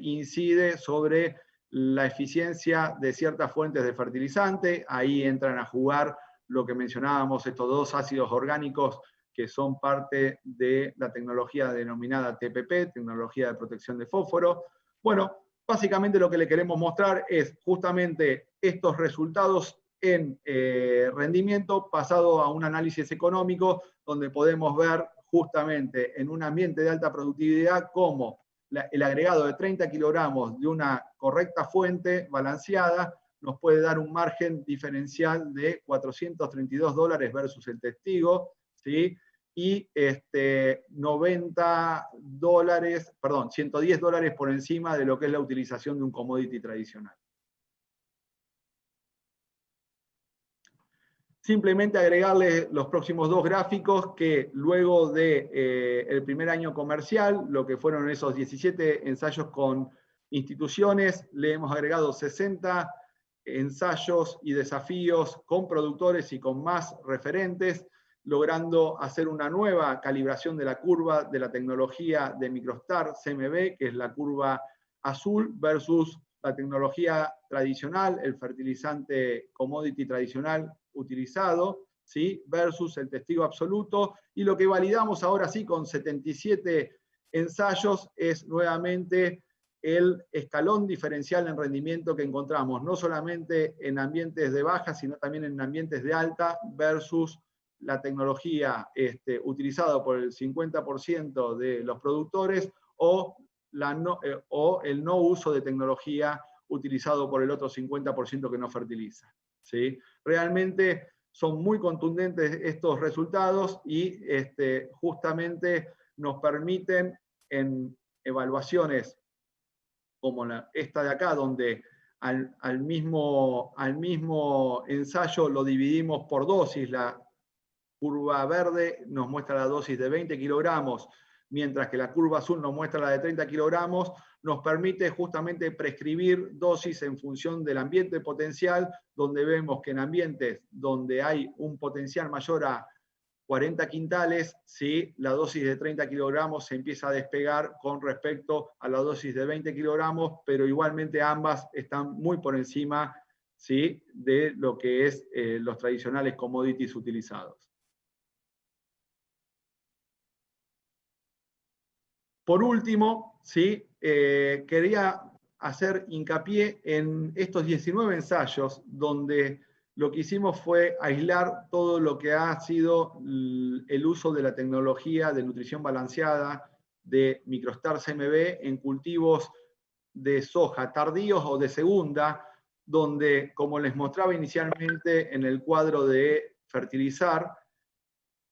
incide sobre la eficiencia de ciertas fuentes de fertilizante. Ahí entran a jugar lo que mencionábamos, estos dos ácidos orgánicos que son parte de la tecnología denominada TPP, tecnología de protección de fósforo. Bueno, básicamente lo que le queremos mostrar es justamente estos resultados en rendimiento pasado a un análisis económico, donde podemos ver justamente en un ambiente de alta productividad cómo el agregado de 30 kilogramos de una correcta fuente balanceada nos puede dar un margen diferencial de $432 versus el testigo, ¿sí? Y $110 por encima de lo que es la utilización de un commodity tradicional. Simplemente agregarle los próximos dos gráficos que luego del primer año comercial, lo que fueron esos 17 ensayos con instituciones, le hemos agregado 60 ensayos y desafíos con productores y con más referentes, logrando hacer una nueva calibración de la curva de la tecnología de Microstar CMB, que es la curva azul, versus la tecnología tradicional, el fertilizante commodity tradicional utilizado, ¿sí?, versus el testigo absoluto. Y lo que validamos ahora sí con 77 ensayos es nuevamente el escalón diferencial en rendimiento que encontramos, no solamente en ambientes de baja, sino también en ambientes de alta, versus la tecnología utilizada por el 50% de los productores o el no uso de tecnología utilizado por el otro 50% que no fertiliza, ¿sí? Realmente son muy contundentes estos resultados y justamente nos permiten en evaluaciones como esta de acá, donde al mismo ensayo lo dividimos por dosis. La curva verde nos muestra la dosis de 20 kilogramos, mientras que la curva azul nos muestra la de 30 kilogramos, nos permite justamente prescribir dosis en función del ambiente potencial, donde vemos que en ambientes donde hay un potencial mayor a 40 quintales, ¿sí?, la dosis de 30 kilogramos se empieza a despegar con respecto a la dosis de 20 kilogramos, pero igualmente ambas están muy por encima, ¿sí?, de lo que es los tradicionales commodities utilizados. Por último, ¿sí?, quería hacer hincapié en estos 19 ensayos, donde lo que hicimos fue aislar todo lo que ha sido el uso de la tecnología de nutrición balanceada de Microstar CMB en cultivos de soja tardíos o de segunda, donde, como les mostraba inicialmente en el cuadro de fertilizar,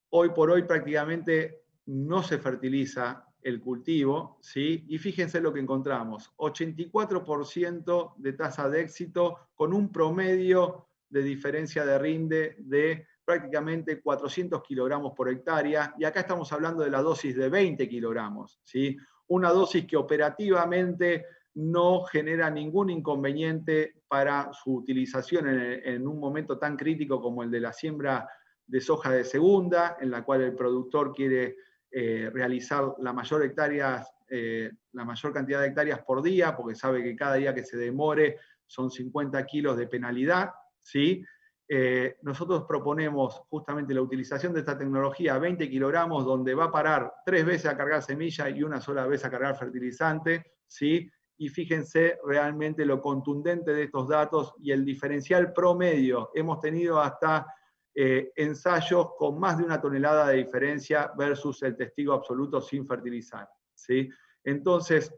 hoy por hoy prácticamente no se fertiliza el cultivo, ¿sí? Y fíjense lo que encontramos, 84% de tasa de éxito con un promedio de diferencia de rinde de prácticamente 400 kilogramos por hectárea, y acá estamos hablando de la dosis de 20 kilogramos, ¿sí? Una dosis que operativamente no genera ningún inconveniente para su utilización en un momento tan crítico como el de la siembra de soja de segunda, en la cual el productor quiere realizar la mayor cantidad de hectáreas por día, porque sabe que cada día que se demore son 50 kilos de penalidad, ¿sí? Nosotros proponemos justamente la utilización de esta tecnología a 20 kilogramos, donde va a parar 3 veces a cargar semilla y una sola vez a cargar fertilizante, ¿sí? Y fíjense realmente lo contundente de estos datos y el diferencial promedio. Hemos tenido hasta ensayos con más de 1 tonelada de diferencia versus el testigo absoluto sin fertilizar, ¿sí? Entonces,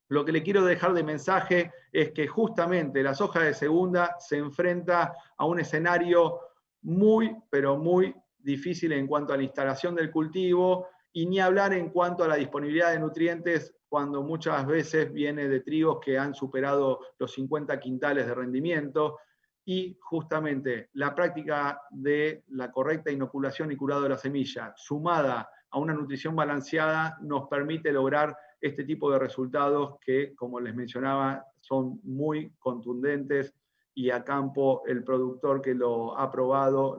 lo que le quiero dejar de mensaje es que justamente la soja de segunda se enfrenta a un escenario muy, pero muy difícil en cuanto a la instalación del cultivo, y ni hablar en cuanto a la disponibilidad de nutrientes, cuando muchas veces viene de trigos que han superado los 50 quintales de rendimiento, y justamente la práctica de la correcta inoculación y curado de la semilla, sumada a una nutrición balanceada, nos permite lograr este tipo de resultados que, como les mencionaba, son muy contundentes, y a campo el productor que lo ha probado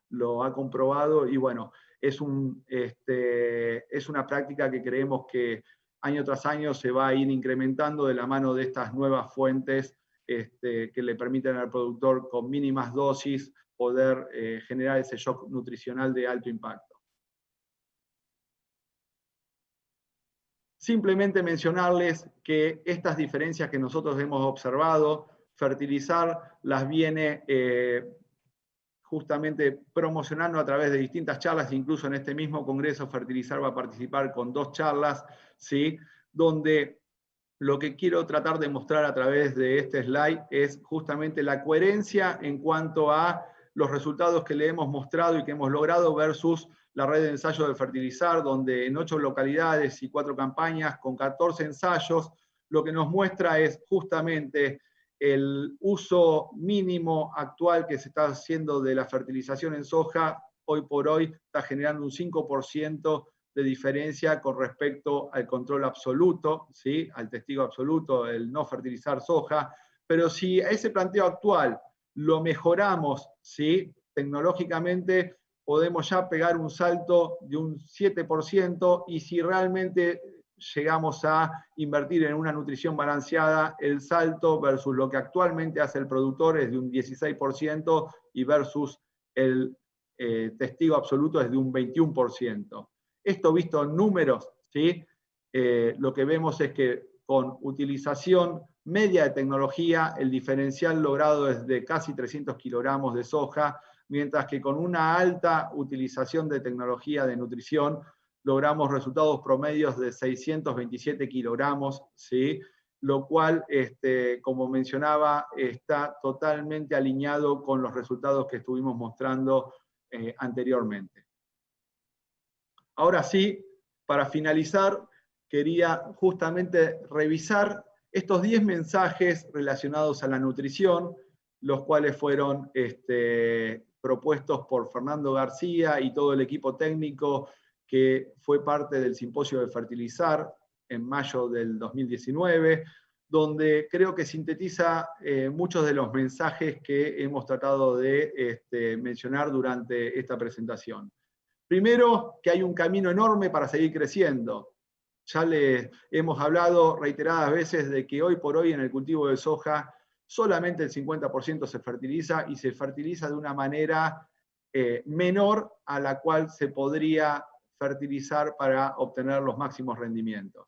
lo ha comprobado, y bueno, es una práctica que creemos que año tras año se va a ir incrementando de la mano de estas nuevas fuentes que le permiten al productor con mínimas dosis poder generar ese shock nutricional de alto impacto. Simplemente mencionarles que estas diferencias que nosotros hemos observado, Fertilizar las viene justamente promocionando a través de distintas charlas, incluso en este mismo congreso Fertilizar va a participar con 2 charlas, ¿sí? Donde lo que quiero tratar de mostrar a través de este slide es justamente la coherencia en cuanto a los resultados que le hemos mostrado y que hemos logrado versus la red de ensayo de Fertilizar, donde en 8 localidades y 4 campañas con 14 ensayos, lo que nos muestra es justamente el uso mínimo actual que se está haciendo de la fertilización en soja. Hoy por hoy está generando un 5% de diferencia con respecto al control absoluto, ¿sí? Al testigo absoluto, el no fertilizar soja. Pero si a ese planteo actual lo mejoramos, ¿sí? Tecnológicamente podemos ya pegar un salto de un 7%, y si realmente llegamos a invertir en una nutrición balanceada, el salto versus lo que actualmente hace el productor es de un 16%, y versus el testigo absoluto es de un 21%. Esto visto en números, ¿sí? Lo que vemos es que con utilización media de tecnología, el diferencial logrado es de casi 300 kilogramos de soja, mientras que con una alta utilización de tecnología de nutrición logramos resultados promedios de 627 kilogramos, ¿sí? Lo cual, como mencionaba, está totalmente alineado con los resultados que estuvimos mostrando anteriormente. Ahora sí, para finalizar, quería justamente revisar estos 10 mensajes relacionados a la nutrición, los cuales fueron propuestos por Fernando García y todo el equipo técnico que fue parte del simposio de Fertilizar en mayo del 2019, donde creo que sintetiza muchos de los mensajes que hemos tratado de mencionar durante esta presentación. Primero, que hay un camino enorme para seguir creciendo. Ya les hemos hablado reiteradas veces de que hoy por hoy en el cultivo de soja solamente el 50% se fertiliza, y se fertiliza de una manera menor a la cual se podría fertilizar para obtener los máximos rendimientos.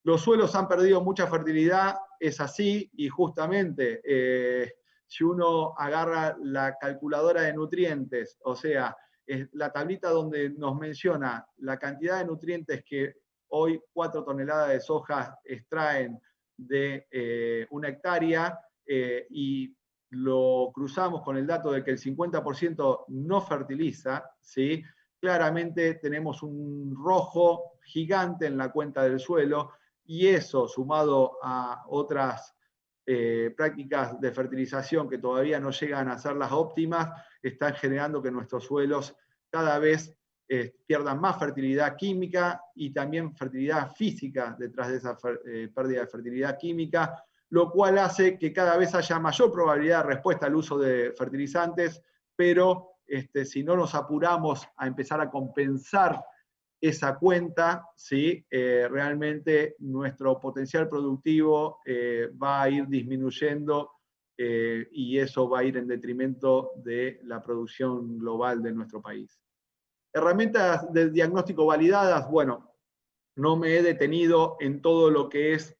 Los suelos han perdido mucha fertilidad, es así, y justamente si uno agarra la calculadora de nutrientes, o sea, la tablita donde nos menciona la cantidad de nutrientes que hoy 4 toneladas de soja extraen de 1 hectárea, y lo cruzamos con el dato de que el 50% no fertiliza, ¿sí? Claramente tenemos un rojo gigante en la cuenta del suelo, y eso, sumado a otras prácticas de fertilización que todavía no llegan a ser las óptimas, están generando que nuestros suelos cada vez pierdan más fertilidad química y también fertilidad física detrás de esa pérdida de fertilidad química, lo cual hace que cada vez haya mayor probabilidad de respuesta al uso de fertilizantes, pero si no nos apuramos a empezar a compensar esa cuenta, ¿sí? Realmente nuestro potencial productivo va a ir disminuyendo y eso va a ir en detrimento de la producción global de nuestro país. Herramientas de diagnóstico validadas, bueno, no me he detenido en todo lo que es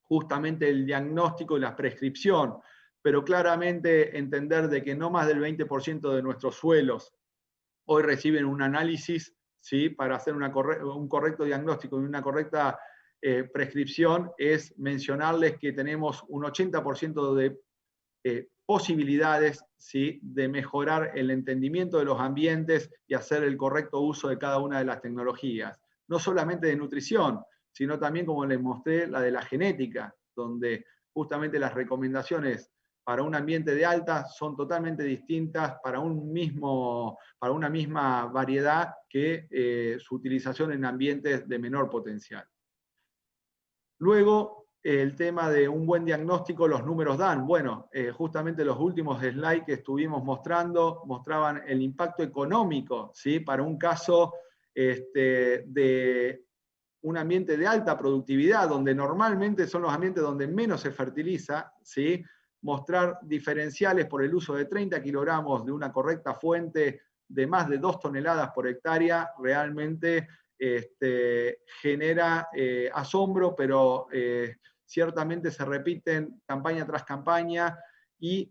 justamente el diagnóstico y la prescripción, pero claramente entender de que no más del 20% de nuestros suelos hoy reciben un análisis, ¿sí? Para hacer un correcto diagnóstico y una correcta prescripción, es mencionarles que tenemos un 80% de posibilidades, ¿sí? De mejorar el entendimiento de los ambientes y hacer el correcto uso de cada una de las tecnologías. No solamente de nutrición, sino también, como les mostré, la de la genética, donde justamente las recomendaciones para un ambiente de alta son totalmente distintas para una misma variedad que su utilización en ambientes de menor potencial. Luego, el tema de un buen diagnóstico, los números dan. Bueno, justamente los últimos slides que estuvimos mostrando mostraban el impacto económico, ¿sí? Para un caso de un ambiente de alta productividad, donde normalmente son los ambientes donde menos se fertiliza, ¿sí? Mostrar diferenciales por el uso de 30 kilogramos de una correcta fuente de más de 2 toneladas por hectárea, realmente genera asombro, pero ciertamente se repiten campaña tras campaña y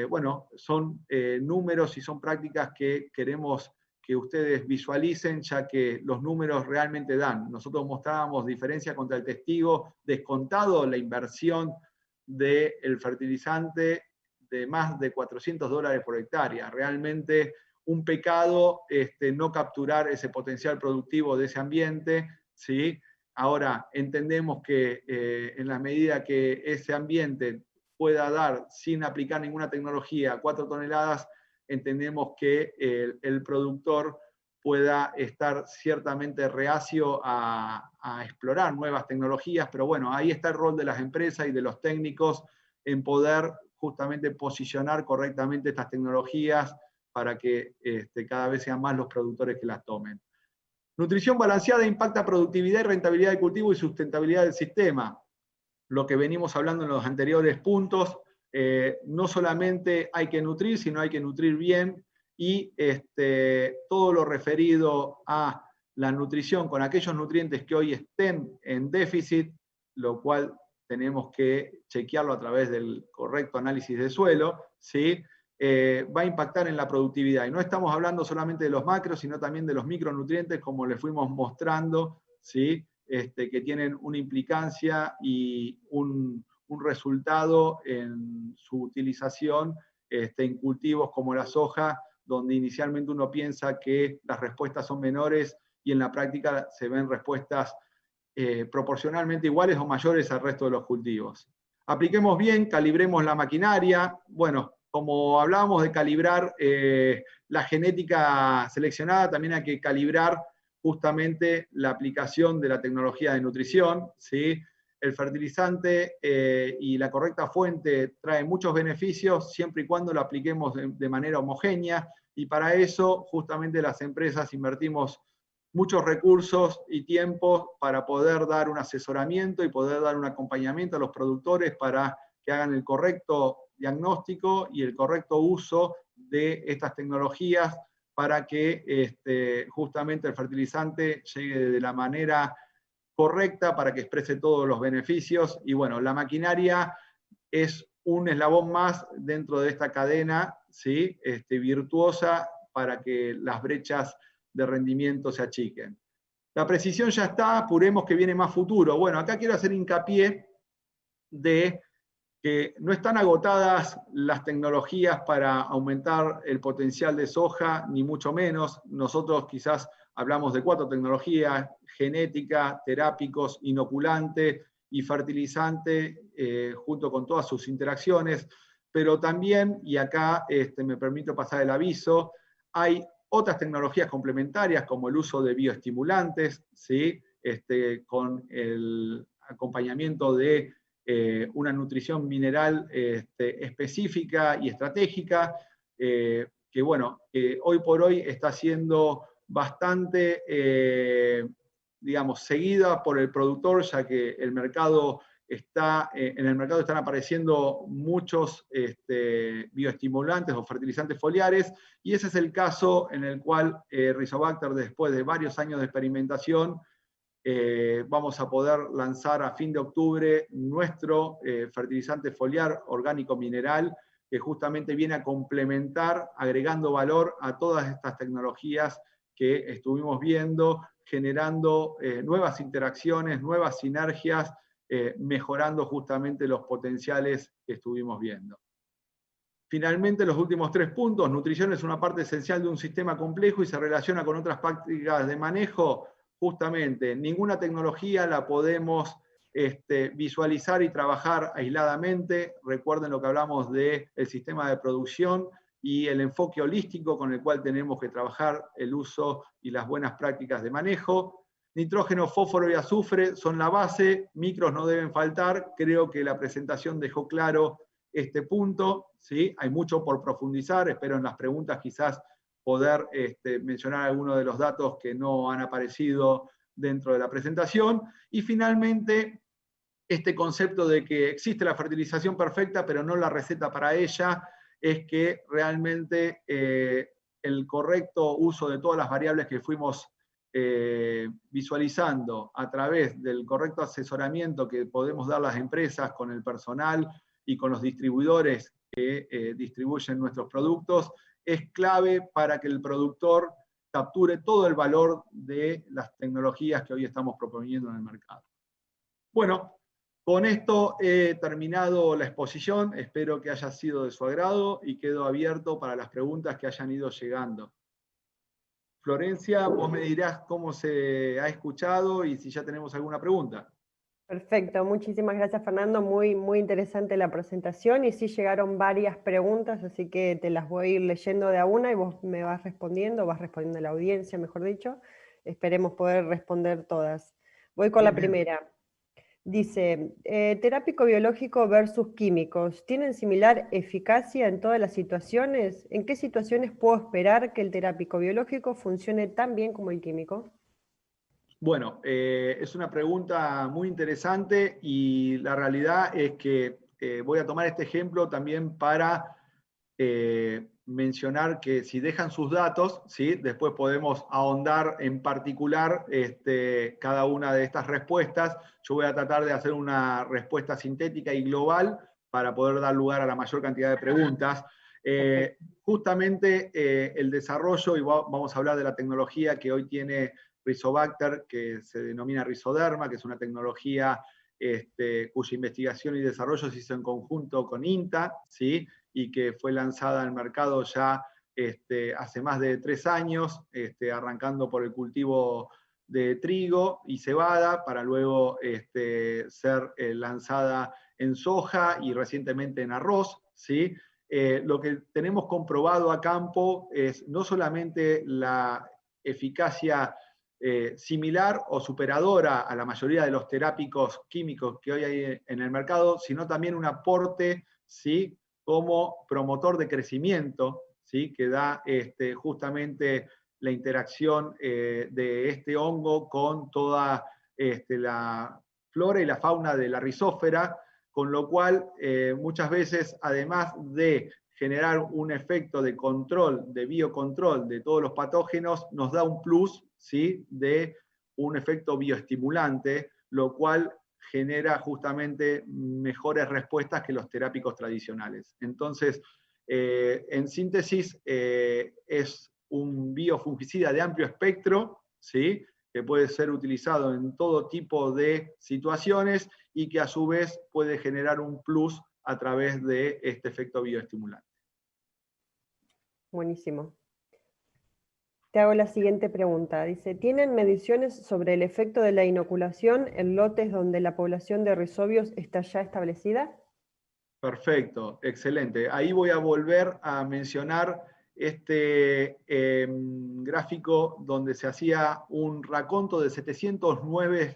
bueno, son números y son prácticas que queremos que ustedes visualicen, ya que los números realmente dan. Nosotros mostrábamos diferencia contra el testigo, descontado la inversión del fertilizante de más de $400 por hectárea. Realmente un pecado no capturar ese potencial productivo de ese ambiente, ¿sí? Ahora, entendemos que en la medida que ese ambiente pueda dar, sin aplicar ninguna tecnología, 4 toneladas, entendemos que el productor pueda estar ciertamente reacio a explorar nuevas tecnologías, pero bueno, ahí está el rol de las empresas y de los técnicos en poder justamente posicionar correctamente estas tecnologías para que cada vez sean más los productores que las tomen. Nutrición balanceada impacta productividad y rentabilidad del cultivo y sustentabilidad del sistema. Lo que venimos hablando en los anteriores puntos, no solamente hay que nutrir, sino hay que nutrir bien y todo lo referido a la nutrición con aquellos nutrientes que hoy estén en déficit, lo cual tenemos que chequearlo a través del correcto análisis de suelo, ¿sí? Va a impactar en la productividad. Y no estamos hablando solamente de los macros, sino también de los micronutrientes, como les fuimos mostrando, ¿sí? Que tienen una implicancia y un resultado en su utilización en cultivos como la soja, donde inicialmente uno piensa que las respuestas son menores y en la práctica se ven respuestas proporcionalmente iguales o mayores al resto de los cultivos. Apliquemos bien, calibremos la maquinaria. Bueno, como hablábamos de calibrar la genética seleccionada, también hay que calibrar justamente la aplicación de la tecnología de nutrición, ¿sí? El fertilizante y la correcta fuente trae muchos beneficios siempre y cuando lo apliquemos de manera homogénea, y para eso justamente las empresas invertimos muchos recursos y tiempo para poder dar un asesoramiento y poder dar un acompañamiento a los productores para que hagan el correcto diagnóstico y el correcto uso de estas tecnologías para que justamente el fertilizante llegue de la manera correcta para que exprese todos los beneficios. Y bueno, la maquinaria es un eslabón más dentro de esta cadena, ¿sí? Virtuosa para que las brechas de rendimiento se achiquen. La precisión ya está, apuremos que viene más futuro. Bueno, acá quiero hacer hincapié de que no están agotadas las tecnologías para aumentar el potencial de soja, ni mucho menos. Nosotros quizás hablamos de 4 tecnologías: genética, terápicos, inoculante y fertilizante, junto con todas sus interacciones. Pero también, y acá me permito pasar el aviso, hay otras tecnologías complementarias como el uso de bioestimulantes, ¿sí? Con el acompañamiento de una nutrición mineral específica y estratégica, que bueno, hoy por hoy está siendo bastante, digamos, seguida por el productor, ya que el mercado en el mercado están apareciendo muchos bioestimulantes o fertilizantes foliares, y ese es el caso en el cual Rizobacter, después de varios años de experimentación, vamos a poder lanzar a fin de octubre nuestro fertilizante foliar orgánico mineral, que justamente viene a complementar, agregando valor a todas estas tecnologías que estuvimos viendo, generando nuevas interacciones, nuevas sinergias, mejorando justamente los potenciales que estuvimos viendo. Finalmente, los últimos 3 puntos: nutrición es una parte esencial de un sistema complejo y se relaciona con otras prácticas de manejo. Justamente, ninguna tecnología la podemos visualizar y trabajar aisladamente. Recuerden lo que hablamos del sistema de producción y el enfoque holístico con el cual tenemos que trabajar el uso y las buenas prácticas de manejo. Nitrógeno, fósforo y azufre son la base, micros no deben faltar. Creo que la presentación dejó claro este punto, ¿sí? Hay mucho por profundizar, espero en las preguntas quizás poder mencionar algunos de los datos que no han aparecido dentro de la presentación. Y finalmente, este concepto de que existe la fertilización perfecta, pero no la receta para ella, es que realmente el correcto uso de todas las variables que fuimos visualizando a través del correcto asesoramiento que podemos dar las empresas con el personal y con los distribuidores que distribuyen nuestros productos, es clave para que el productor capture todo el valor de las tecnologías que hoy estamos proponiendo en el mercado. Bueno, con esto he terminado la exposición, espero que haya sido de su agrado y quedo abierto para las preguntas que hayan ido llegando. Florencia, vos me dirás cómo se ha escuchado y si ya tenemos alguna pregunta. Perfecto, muchísimas gracias Fernando, muy interesante la presentación y sí llegaron varias preguntas, así que te las voy a ir leyendo de a una y vos me vas respondiendo a la audiencia, mejor dicho. Esperemos poder responder todas. Voy con la primera. Dice, terápico biológico versus químicos, ¿tienen similar eficacia en todas las situaciones? ¿En qué situaciones puedo esperar que el terápico biológico funcione tan bien como el químico? Bueno, es una pregunta muy interesante y la realidad es que voy a tomar este ejemplo también para mencionar que si dejan sus datos, ¿sí? Después podemos ahondar en particular cada una de estas respuestas. Yo voy a tratar de hacer una respuesta sintética y global para poder dar lugar a la mayor cantidad de preguntas. Justamente el desarrollo, y vamos a hablar de la tecnología que hoy tiene Rizobacter, que se denomina Rizoderma, que es una tecnología cuya investigación y desarrollo se hizo en conjunto con INTA, ¿sí? Y que fue lanzada al mercado ya hace más de 3 años, arrancando por el cultivo de trigo y cebada, para luego ser lanzada en soja y recientemente en arroz, ¿sí? Lo que tenemos comprobado a campo es no solamente la eficacia similar o superadora a la mayoría de los terápicos químicos que hoy hay en el mercado, sino también un aporte, ¿sí?, como promotor de crecimiento, ¿sí?, que da justamente la interacción de este hongo con toda la flora y la fauna de la rizósfera, con lo cual muchas veces, además de generar un efecto de control, de biocontrol de todos los patógenos, nos da un plus, ¿sí?, de un efecto bioestimulante, lo cual genera justamente mejores respuestas que los terápicos tradicionales. Entonces, en síntesis, es un biofungicida de amplio espectro, ¿sí?, que puede ser utilizado en todo tipo de situaciones y que a su vez puede generar un plus a través de este efecto bioestimulante. Buenísimo. Te hago la siguiente pregunta. Dice, ¿tienen mediciones sobre el efecto de la inoculación en lotes donde la población de rizobios está ya establecida? Perfecto, excelente. Ahí voy a volver a mencionar este gráfico donde se hacía un raconto de 709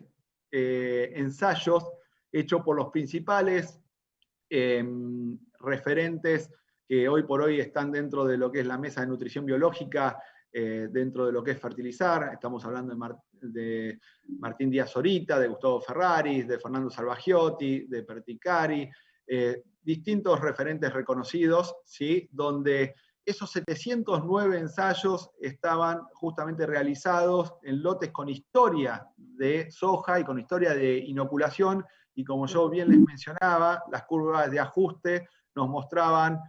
ensayos hechos por los principales referentes que hoy por hoy están dentro de lo que es la mesa de nutrición biológica, dentro de lo que es fertilizar. Estamos hablando de Martín Díaz Orita, de Gustavo Ferraris, de Fernando Salvagiotti, de Perticari, distintos referentes reconocidos, ¿sí? Donde esos 709 ensayos estaban justamente realizados en lotes con historia de soja y con historia de inoculación, y como yo bien les mencionaba, las curvas de ajuste nos mostraban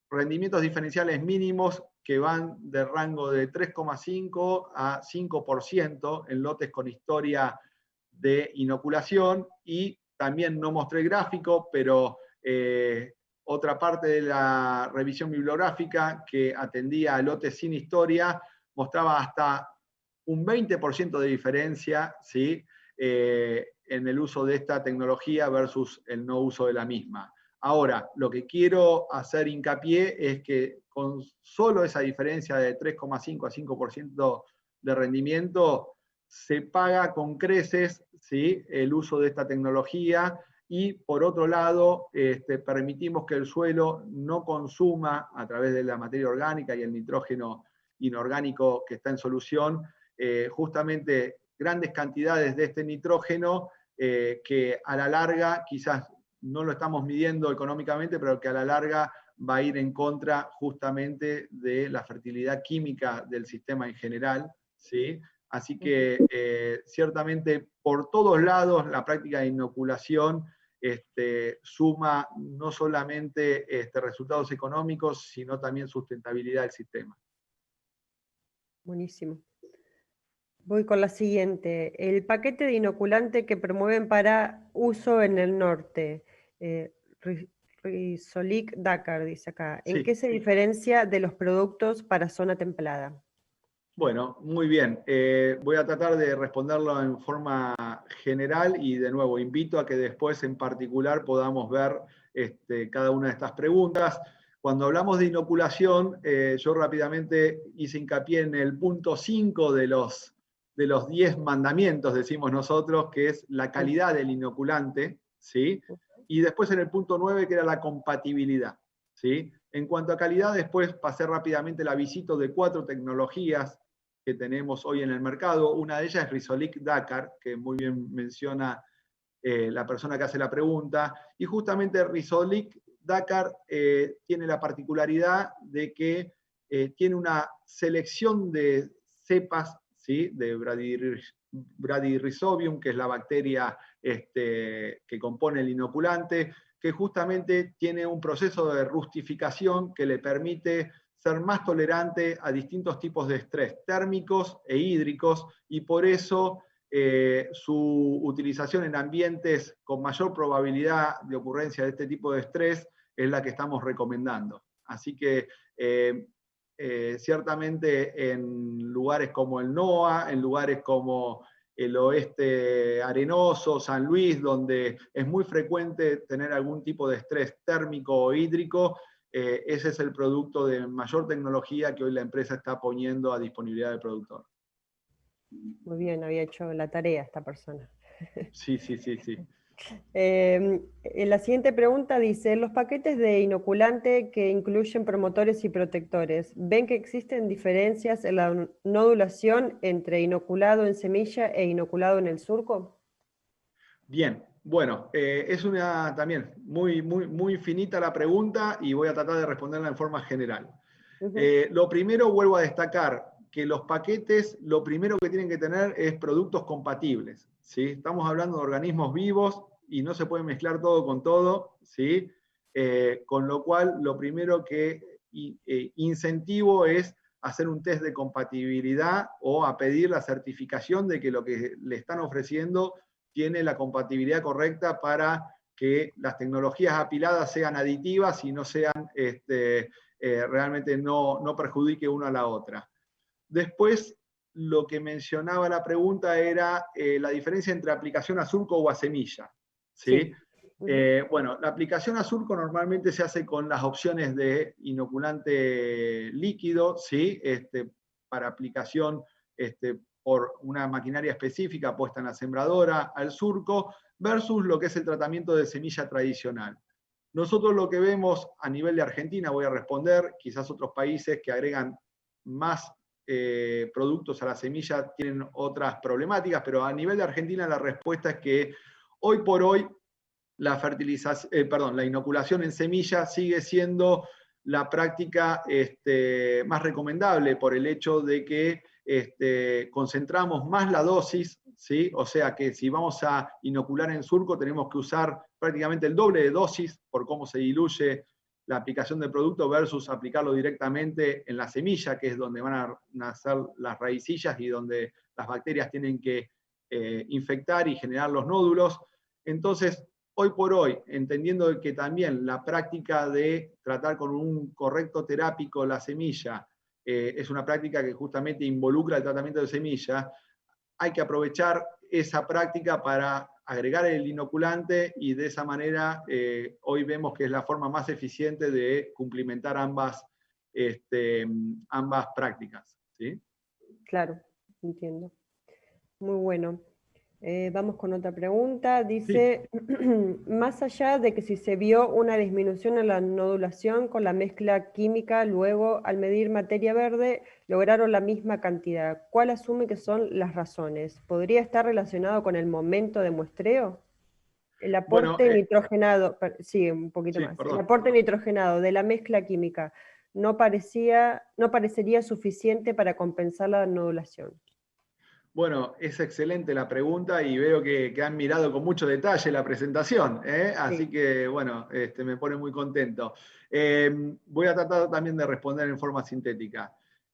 rendimientos diferenciales mínimos que van de rango de 3,5 a 5% en lotes con historia de inoculación, y también no mostré gráfico, pero otra parte de la revisión bibliográfica que atendía a lotes sin historia mostraba hasta un 20% de diferencia, ¿sí? En el uso de esta tecnología versus el no uso de la misma. Ahora, lo que quiero hacer hincapié es que con solo esa diferencia de 3,5 a 5% de rendimiento, se paga con creces, ¿sí? El uso de esta tecnología, y por otro lado, permitimos que el suelo no consuma, a través de la materia orgánica y el nitrógeno inorgánico que está en solución, justamente grandes cantidades de este nitrógeno, que a la larga, quizás no lo estamos midiendo económicamente, pero que a la larga va a ir en contra justamente de la fertilidad química del sistema en general, ¿sí? Así que ciertamente por todos lados la práctica de inoculación suma no solamente resultados económicos, sino también sustentabilidad del sistema. Buenísimo. Voy con la siguiente. El paquete de inoculante que promueven para uso en el norte, Rizolic Dakar, dice acá. ¿En qué se diferencia de los productos para zona templada? Bueno, muy bien. Voy a tratar de responderlo en forma general, y de nuevo invito a que después en particular podamos ver cada una de estas preguntas. Cuando hablamos de inoculación, yo rápidamente hice hincapié en el punto 5 de los 10 mandamientos, decimos nosotros, que es la calidad del inoculante, ¿sí? Y después en el punto 9, que era la compatibilidad, ¿sí? En cuanto a calidad, después pasé rápidamente la visita de 4 tecnologías que tenemos hoy en el mercado. Una de ellas es Rizolic Dakar, que muy bien menciona la persona que hace la pregunta, y justamente Rizolic Dakar tiene la particularidad de que tiene una selección de cepas, ¿sí? De Bradyrhizobium, que es la bacteria que compone el inoculante, que justamente tiene un proceso de rustificación que le permite ser más tolerante a distintos tipos de estrés térmicos e hídricos, y por eso su utilización en ambientes con mayor probabilidad de ocurrencia de este tipo de estrés es la que estamos recomendando. Así que ciertamente en lugares como el NOA, en lugares como el oeste arenoso, San Luis, donde es muy frecuente tener algún tipo de estrés térmico o hídrico, ese es el producto de mayor tecnología que hoy la empresa está poniendo a disponibilidad del productor. Muy bien, había hecho la tarea esta persona. Sí. La siguiente pregunta dice, los paquetes de inoculante que incluyen promotores y protectores, ¿ven que existen diferencias en la nodulación entre inoculado en semilla e inoculado en el surco? Bien, bueno, es una también muy finita la pregunta, y voy a tratar de responderla en forma general. Lo primero, vuelvo a destacar que los paquetes, lo primero que tienen que tener es productos compatibles, ¿sí? Estamos hablando de organismos vivos y no se puede mezclar todo con todo, ¿sí? Con lo cual, lo primero que incentivo es hacer un test de compatibilidad, o a pedir la certificación de que lo que le están ofreciendo tiene la compatibilidad correcta para que las tecnologías apiladas sean aditivas y no sean realmente no perjudique una a la otra. Después, lo que mencionaba la pregunta era la diferencia entre aplicación a surco o a semilla, ¿sí? Bueno, la aplicación a surco normalmente se hace con las opciones de inoculante líquido, ¿sí? Para aplicación por una maquinaria específica puesta en la sembradora al surco, versus lo que es el tratamiento de semilla tradicional. Nosotros lo que vemos a nivel de Argentina, voy a responder, quizás otros países que agregan más productos a la semilla tienen otras problemáticas, pero a nivel de Argentina la respuesta es que hoy por hoy la inoculación en semilla sigue siendo la práctica más recomendable por el hecho de que concentramos más la dosis, ¿sí? O sea que si vamos a inocular en surco tenemos que usar prácticamente el doble de dosis por cómo se diluye la aplicación del producto versus aplicarlo directamente en la semilla, que es donde van a nacer las raicillas y donde las bacterias tienen que infectar y generar los nódulos. Entonces, hoy por hoy, entendiendo que también la práctica de tratar con un correcto terápico la semilla es una práctica que justamente involucra el tratamiento de semilla, hay que aprovechar esa práctica para agregar el inoculante y de esa manera hoy vemos que es la forma más eficiente de cumplimentar ambas prácticas, ¿sí? Claro, entiendo. Muy bueno. Vamos con otra pregunta. Sí. Dice, más allá de que si se vio una disminución en la nodulación con la mezcla química, luego al medir materia verde lograron la misma cantidad, ¿cuál asume que son las razones? ¿Podría estar relacionado con el momento de muestreo? El Bueno, aporte nitrogenado, sí, un poquito sí, más. El perdón. aporte nitrogenado de la mezcla química no parecería suficiente para compensar la nodulación. Bueno, es excelente la pregunta y veo que han mirado con mucho detalle la presentación, ¿eh? Así Sí. que, bueno, me pone muy contento. Voy a tratar también de responder en forma sintética.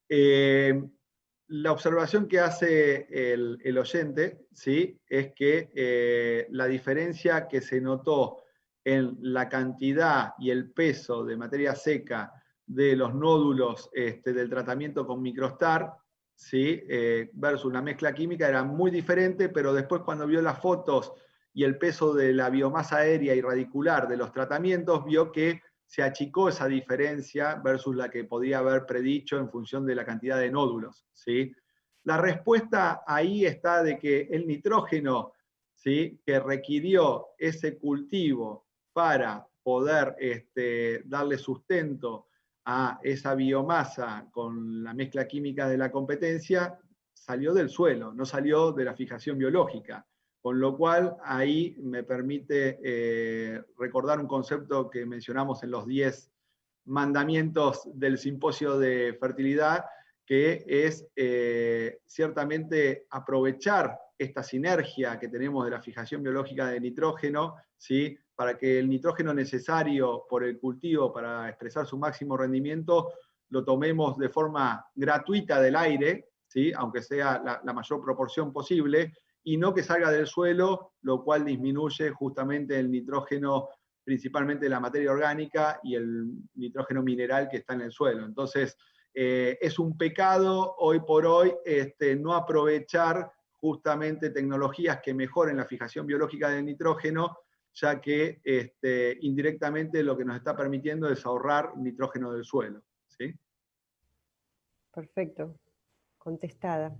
La observación que hace el oyente, ¿sí? Es que la diferencia que se notó en la cantidad y el peso de materia seca de los nódulos del tratamiento con Microstar, ¿sí? Versus la mezcla química era muy diferente, pero después cuando vio las fotos y el peso de la biomasa aérea y radicular de los tratamientos, vio que se achicó esa diferencia versus la que podía haber predicho en función de la cantidad de nódulos, ¿sí? La respuesta ahí está de que el nitrógeno, ¿sí? Que requirió ese cultivo para poder darle sustento a esa biomasa con la mezcla química de la competencia, salió del suelo, no salió de la fijación biológica. Con lo cual, ahí me permite recordar un concepto que mencionamos en los 10 mandamientos del simposio de fertilidad, que es ciertamente aprovechar esta sinergia que tenemos de la fijación biológica de nitrógeno, ¿sí? Para que el nitrógeno necesario por el cultivo para expresar su máximo rendimiento lo tomemos de forma gratuita del aire, ¿sí? Aunque sea la mayor proporción posible, y no que salga del suelo, lo cual disminuye justamente el nitrógeno, principalmente la materia orgánica y el nitrógeno mineral que está en el suelo. Entonces, es un pecado hoy por hoy no aprovechar justamente tecnologías que mejoren la fijación biológica del nitrógeno, ya que indirectamente lo que nos está permitiendo es ahorrar nitrógeno del suelo, ¿sí? Perfecto, contestada.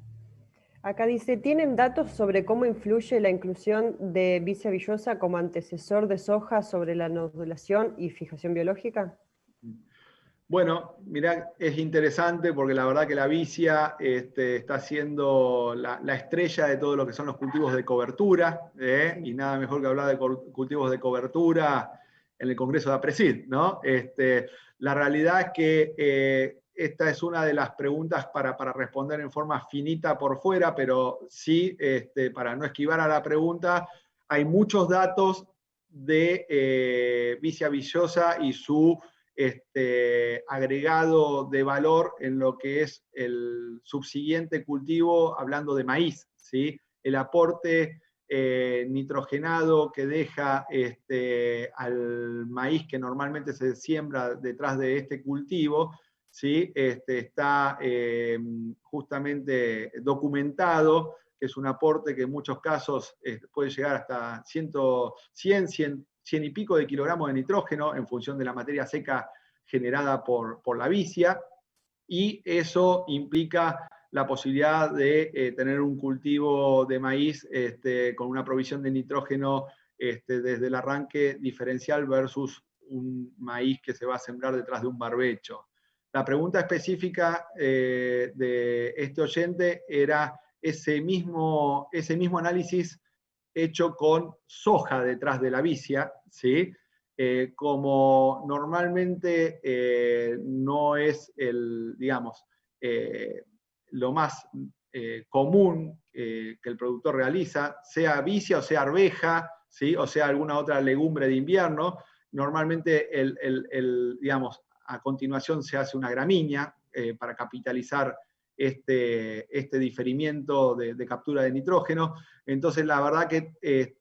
Acá dice, ¿tienen datos sobre cómo influye la inclusión de Vicia villosa como antecesor de soja sobre la nodulación y fijación biológica? Bueno, mirá, es interesante porque la verdad que la vicia está siendo la estrella de todo lo que son los cultivos de cobertura, y nada mejor que hablar de cultivos de cobertura en el Congreso de APRESID, ¿no? La realidad es que esta es una de las preguntas para responder en forma finita por fuera, pero sí, para no esquivar a la pregunta, hay muchos datos de vicia villosa y su agregado de valor en lo que es el subsiguiente cultivo, hablando de maíz, ¿sí? El aporte nitrogenado que deja al maíz que normalmente se siembra detrás de este cultivo, ¿sí? Está justamente documentado, que es un aporte que en muchos casos puede llegar hasta 100, 100 y pico de kilogramos de nitrógeno en función de la materia seca generada por la vicia, y eso implica la posibilidad de tener un cultivo de maíz con una provisión de nitrógeno desde el arranque diferencial versus un maíz que se va a sembrar detrás de un barbecho. La pregunta específica de este oyente era ese mismo análisis hecho con soja detrás de la vicia, ¿sí? Como normalmente no es lo más común que el productor realiza, sea vicia o sea arveja, ¿sí? O sea alguna otra legumbre de invierno, normalmente a continuación se hace una gramínea para capitalizar este diferimiento de captura de nitrógeno. Entonces, la verdad que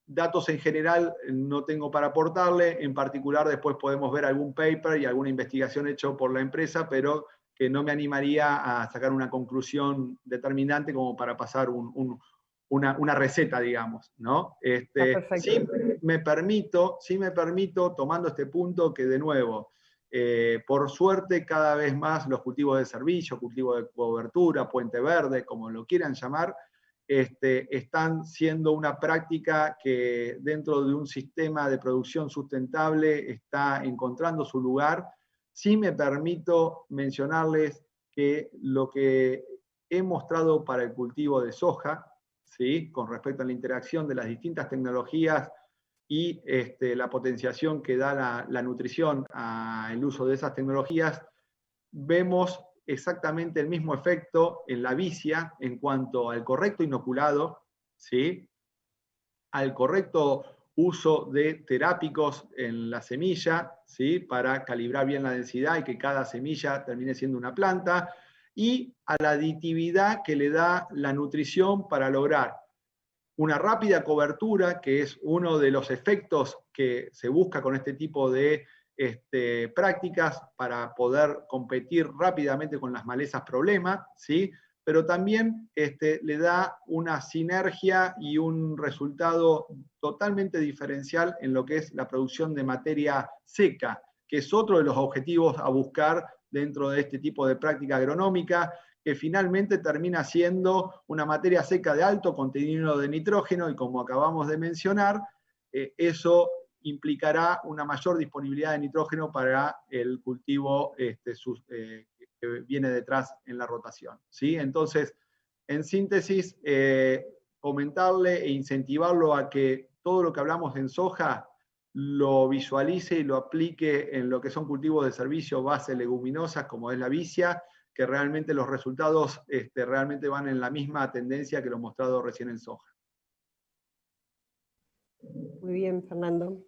datos en general no tengo para aportarle, en particular después podemos ver algún paper y alguna investigación hecha por la empresa, pero que no me animaría a sacar una conclusión determinante como para pasar una receta, digamos, ¿no? Sí me permito, tomando este punto, que de nuevo, por suerte cada vez más los cultivos de servicio, cultivos de cobertura, puente verde, como lo quieran llamar, están siendo una práctica que dentro de un sistema de producción sustentable está encontrando su lugar. Sí me permito mencionarles que lo que he mostrado para el cultivo de soja, ¿sí? Con respecto a la interacción de las distintas tecnologías y la potenciación que da la nutrición al uso de esas tecnologías, vemos exactamente el mismo efecto en la vicia en cuanto al correcto inoculado, ¿sí? Al correcto uso de terápicos en la semilla, ¿sí? Para calibrar bien la densidad y que cada semilla termine siendo una planta, y a la aditividad que le da la nutrición para lograr una rápida cobertura, que es uno de los efectos que se busca con este tipo de prácticas para poder competir rápidamente con las malezas problema, ¿sí? Pero también le da una sinergia y un resultado totalmente diferencial en lo que es la producción de materia seca, que es otro de los objetivos a buscar dentro de este tipo de práctica agronómica, que finalmente termina siendo una materia seca de alto contenido de nitrógeno, y como acabamos de mencionar, eso implicará una mayor disponibilidad de nitrógeno para el cultivo que viene detrás en la rotación, ¿sí? Entonces, en síntesis, comentarle e incentivarlo a que todo lo que hablamos en soja lo visualice y lo aplique en lo que son cultivos de servicio base leguminosas, como es la vicia, que realmente los resultados realmente van en la misma tendencia que lo mostrado recién en soja. Muy bien, Fernando.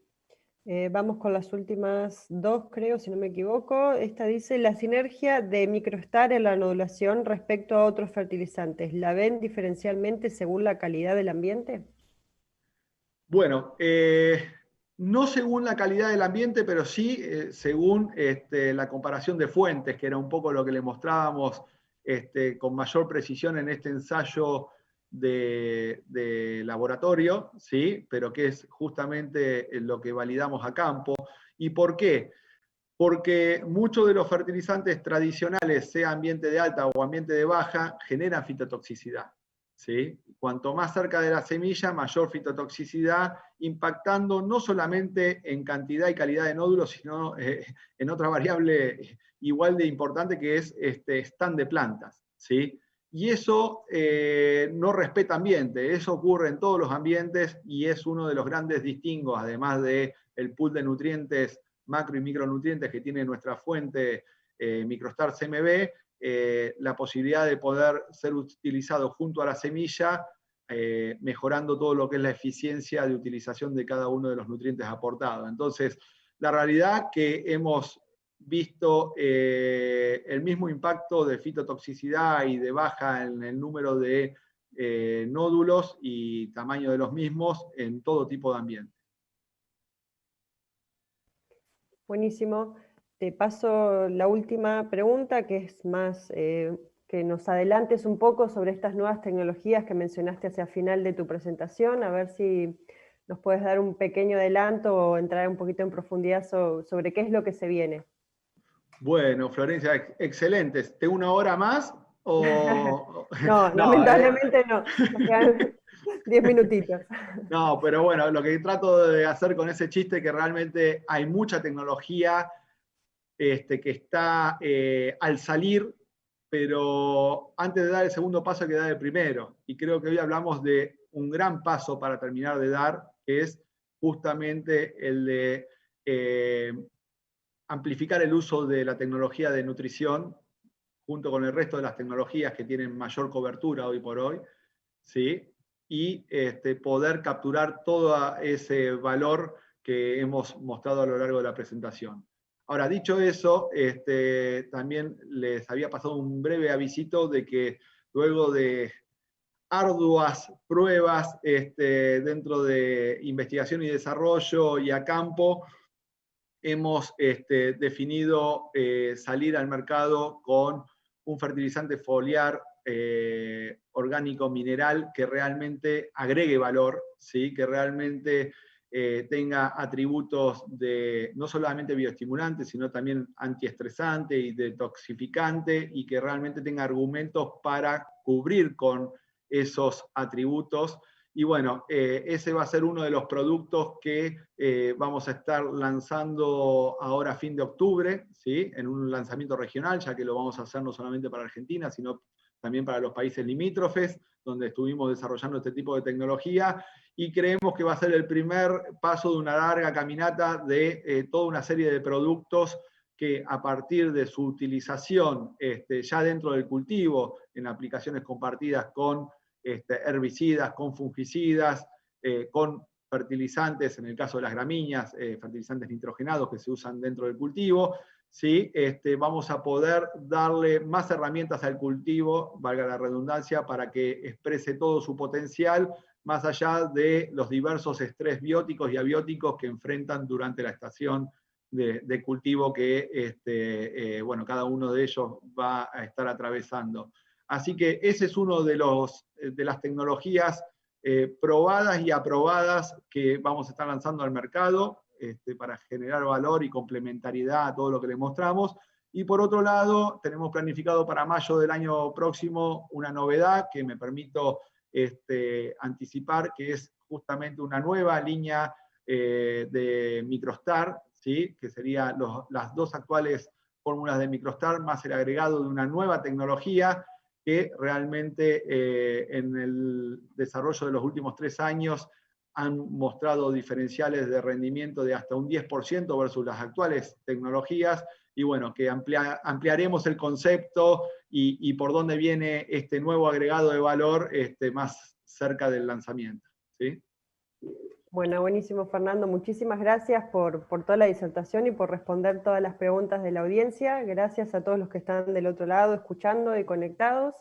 Vamos con las últimas dos, creo, si no me equivoco. Esta dice, la sinergia de microstar en la nodulación respecto a otros fertilizantes, ¿la ven diferencialmente según la calidad del ambiente? Bueno, no según la calidad del ambiente, pero sí según la comparación de fuentes, que era un poco lo que le mostrábamos con mayor precisión en este ensayo de laboratorio, ¿sí? Pero que es justamente lo que validamos a campo. ¿Y por qué? Porque muchos de los fertilizantes tradicionales, sea ambiente de alta o ambiente de baja, generan fitotoxicidad, ¿sí? Cuanto más cerca de la semilla, mayor fitotoxicidad, impactando no solamente en cantidad y calidad de nódulos, sino en otra variable igual de importante, que es stand de plantas, ¿sí? Y eso no respeta ambiente, eso ocurre en todos los ambientes y es uno de los grandes distingos, además del pool de nutrientes, macro y micronutrientes que tiene nuestra fuente Microstar CMB, la posibilidad de poder ser utilizado junto a la semilla, mejorando todo lo que es la eficiencia de utilización de cada uno de los nutrientes aportados. Entonces, la realidad que hemos visto el mismo impacto de fitotoxicidad y de baja en el número de nódulos y tamaño de los mismos en todo tipo de ambiente. Buenísimo. Te paso la última pregunta, que es más que nos adelantes un poco sobre estas nuevas tecnologías que mencionaste hacia el final de tu presentación, a ver si nos puedes dar un pequeño adelanto o entrar un poquito en profundidad sobre qué es lo que se viene. Bueno, Florencia, excelente. ¿Tengo una hora más? O... No, No, lamentablemente no. Nos quedan 10 minutitos. no, pero bueno, lo que trato de hacer con ese chiste es que realmente hay mucha tecnología que está al salir, pero antes de dar el segundo paso hay que dar el primero. Y creo que hoy hablamos de un gran paso para terminar de dar, que es justamente el de amplificar el uso de la tecnología de nutrición junto con el resto de las tecnologías que tienen mayor cobertura hoy por hoy, ¿sí? Y poder capturar todo ese valor que hemos mostrado a lo largo de la presentación. Ahora, dicho eso, también les había pasado un breve avisito de que luego de arduas pruebas dentro de investigación y desarrollo y a campo, hemos definido salir al mercado con un fertilizante foliar orgánico mineral que realmente agregue valor, ¿sí? Que realmente tenga atributos de no solamente bioestimulante, sino también antiestresante y detoxificante, y que realmente tenga argumentos para cubrir con esos atributos. Y bueno, ese va a ser uno de los productos que vamos a estar lanzando ahora a fin de octubre, ¿sí? En un lanzamiento regional, ya que lo vamos a hacer no solamente para Argentina, sino también para los países limítrofes, donde estuvimos desarrollando este tipo de tecnología, y creemos que va a ser el primer paso de una larga caminata de toda una serie de productos que a partir de su utilización ya dentro del cultivo, en aplicaciones compartidas con herbicidas, con fungicidas, con fertilizantes, en el caso de las gramíneas, fertilizantes nitrogenados que se usan dentro del cultivo, ¿sí? Vamos a poder darle más herramientas al cultivo, valga la redundancia, para que exprese todo su potencial, más allá de los diversos estrés bióticos y abióticos que enfrentan durante la estación de cultivo que bueno, cada uno de ellos va a estar atravesando. Así que ese es uno de las tecnologías probadas y aprobadas que vamos a estar lanzando al mercado para generar valor y complementariedad a todo lo que le mostramos. Y por otro lado, tenemos planificado para mayo del año próximo una novedad que me permito anticipar, que es justamente una nueva línea de Microstar, ¿sí? Que serían las dos actuales fórmulas de Microstar, más el agregado de una nueva tecnología que realmente en el desarrollo de los últimos 3 años han mostrado diferenciales de rendimiento de hasta un 10% versus las actuales tecnologías, y bueno, que ampliaremos el concepto y por dónde viene este nuevo agregado de valor más cerca del lanzamiento, ¿sí? Bueno, buenísimo, Fernando. Muchísimas gracias por toda la disertación y por responder todas las preguntas de la audiencia. Gracias a todos los que están del otro lado escuchando y conectados.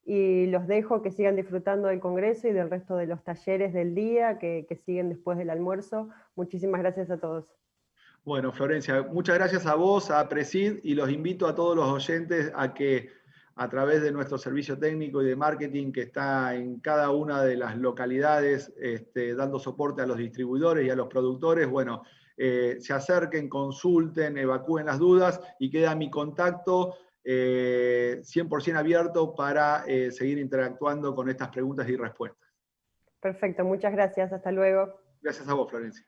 Y los dejo que sigan disfrutando del Congreso y del resto de los talleres del día que siguen después del almuerzo. Muchísimas gracias a todos. Bueno, Florencia, muchas gracias a vos, a Presid, y los invito a todos los oyentes a que a través de nuestro servicio técnico y de marketing que está en cada una de las localidades, dando soporte a los distribuidores y a los productores, bueno, se acerquen, consulten, evacúen las dudas, y queda mi contacto 100% abierto para seguir interactuando con estas preguntas y respuestas. Perfecto, muchas gracias. Hasta luego. Gracias a vos, Florencia.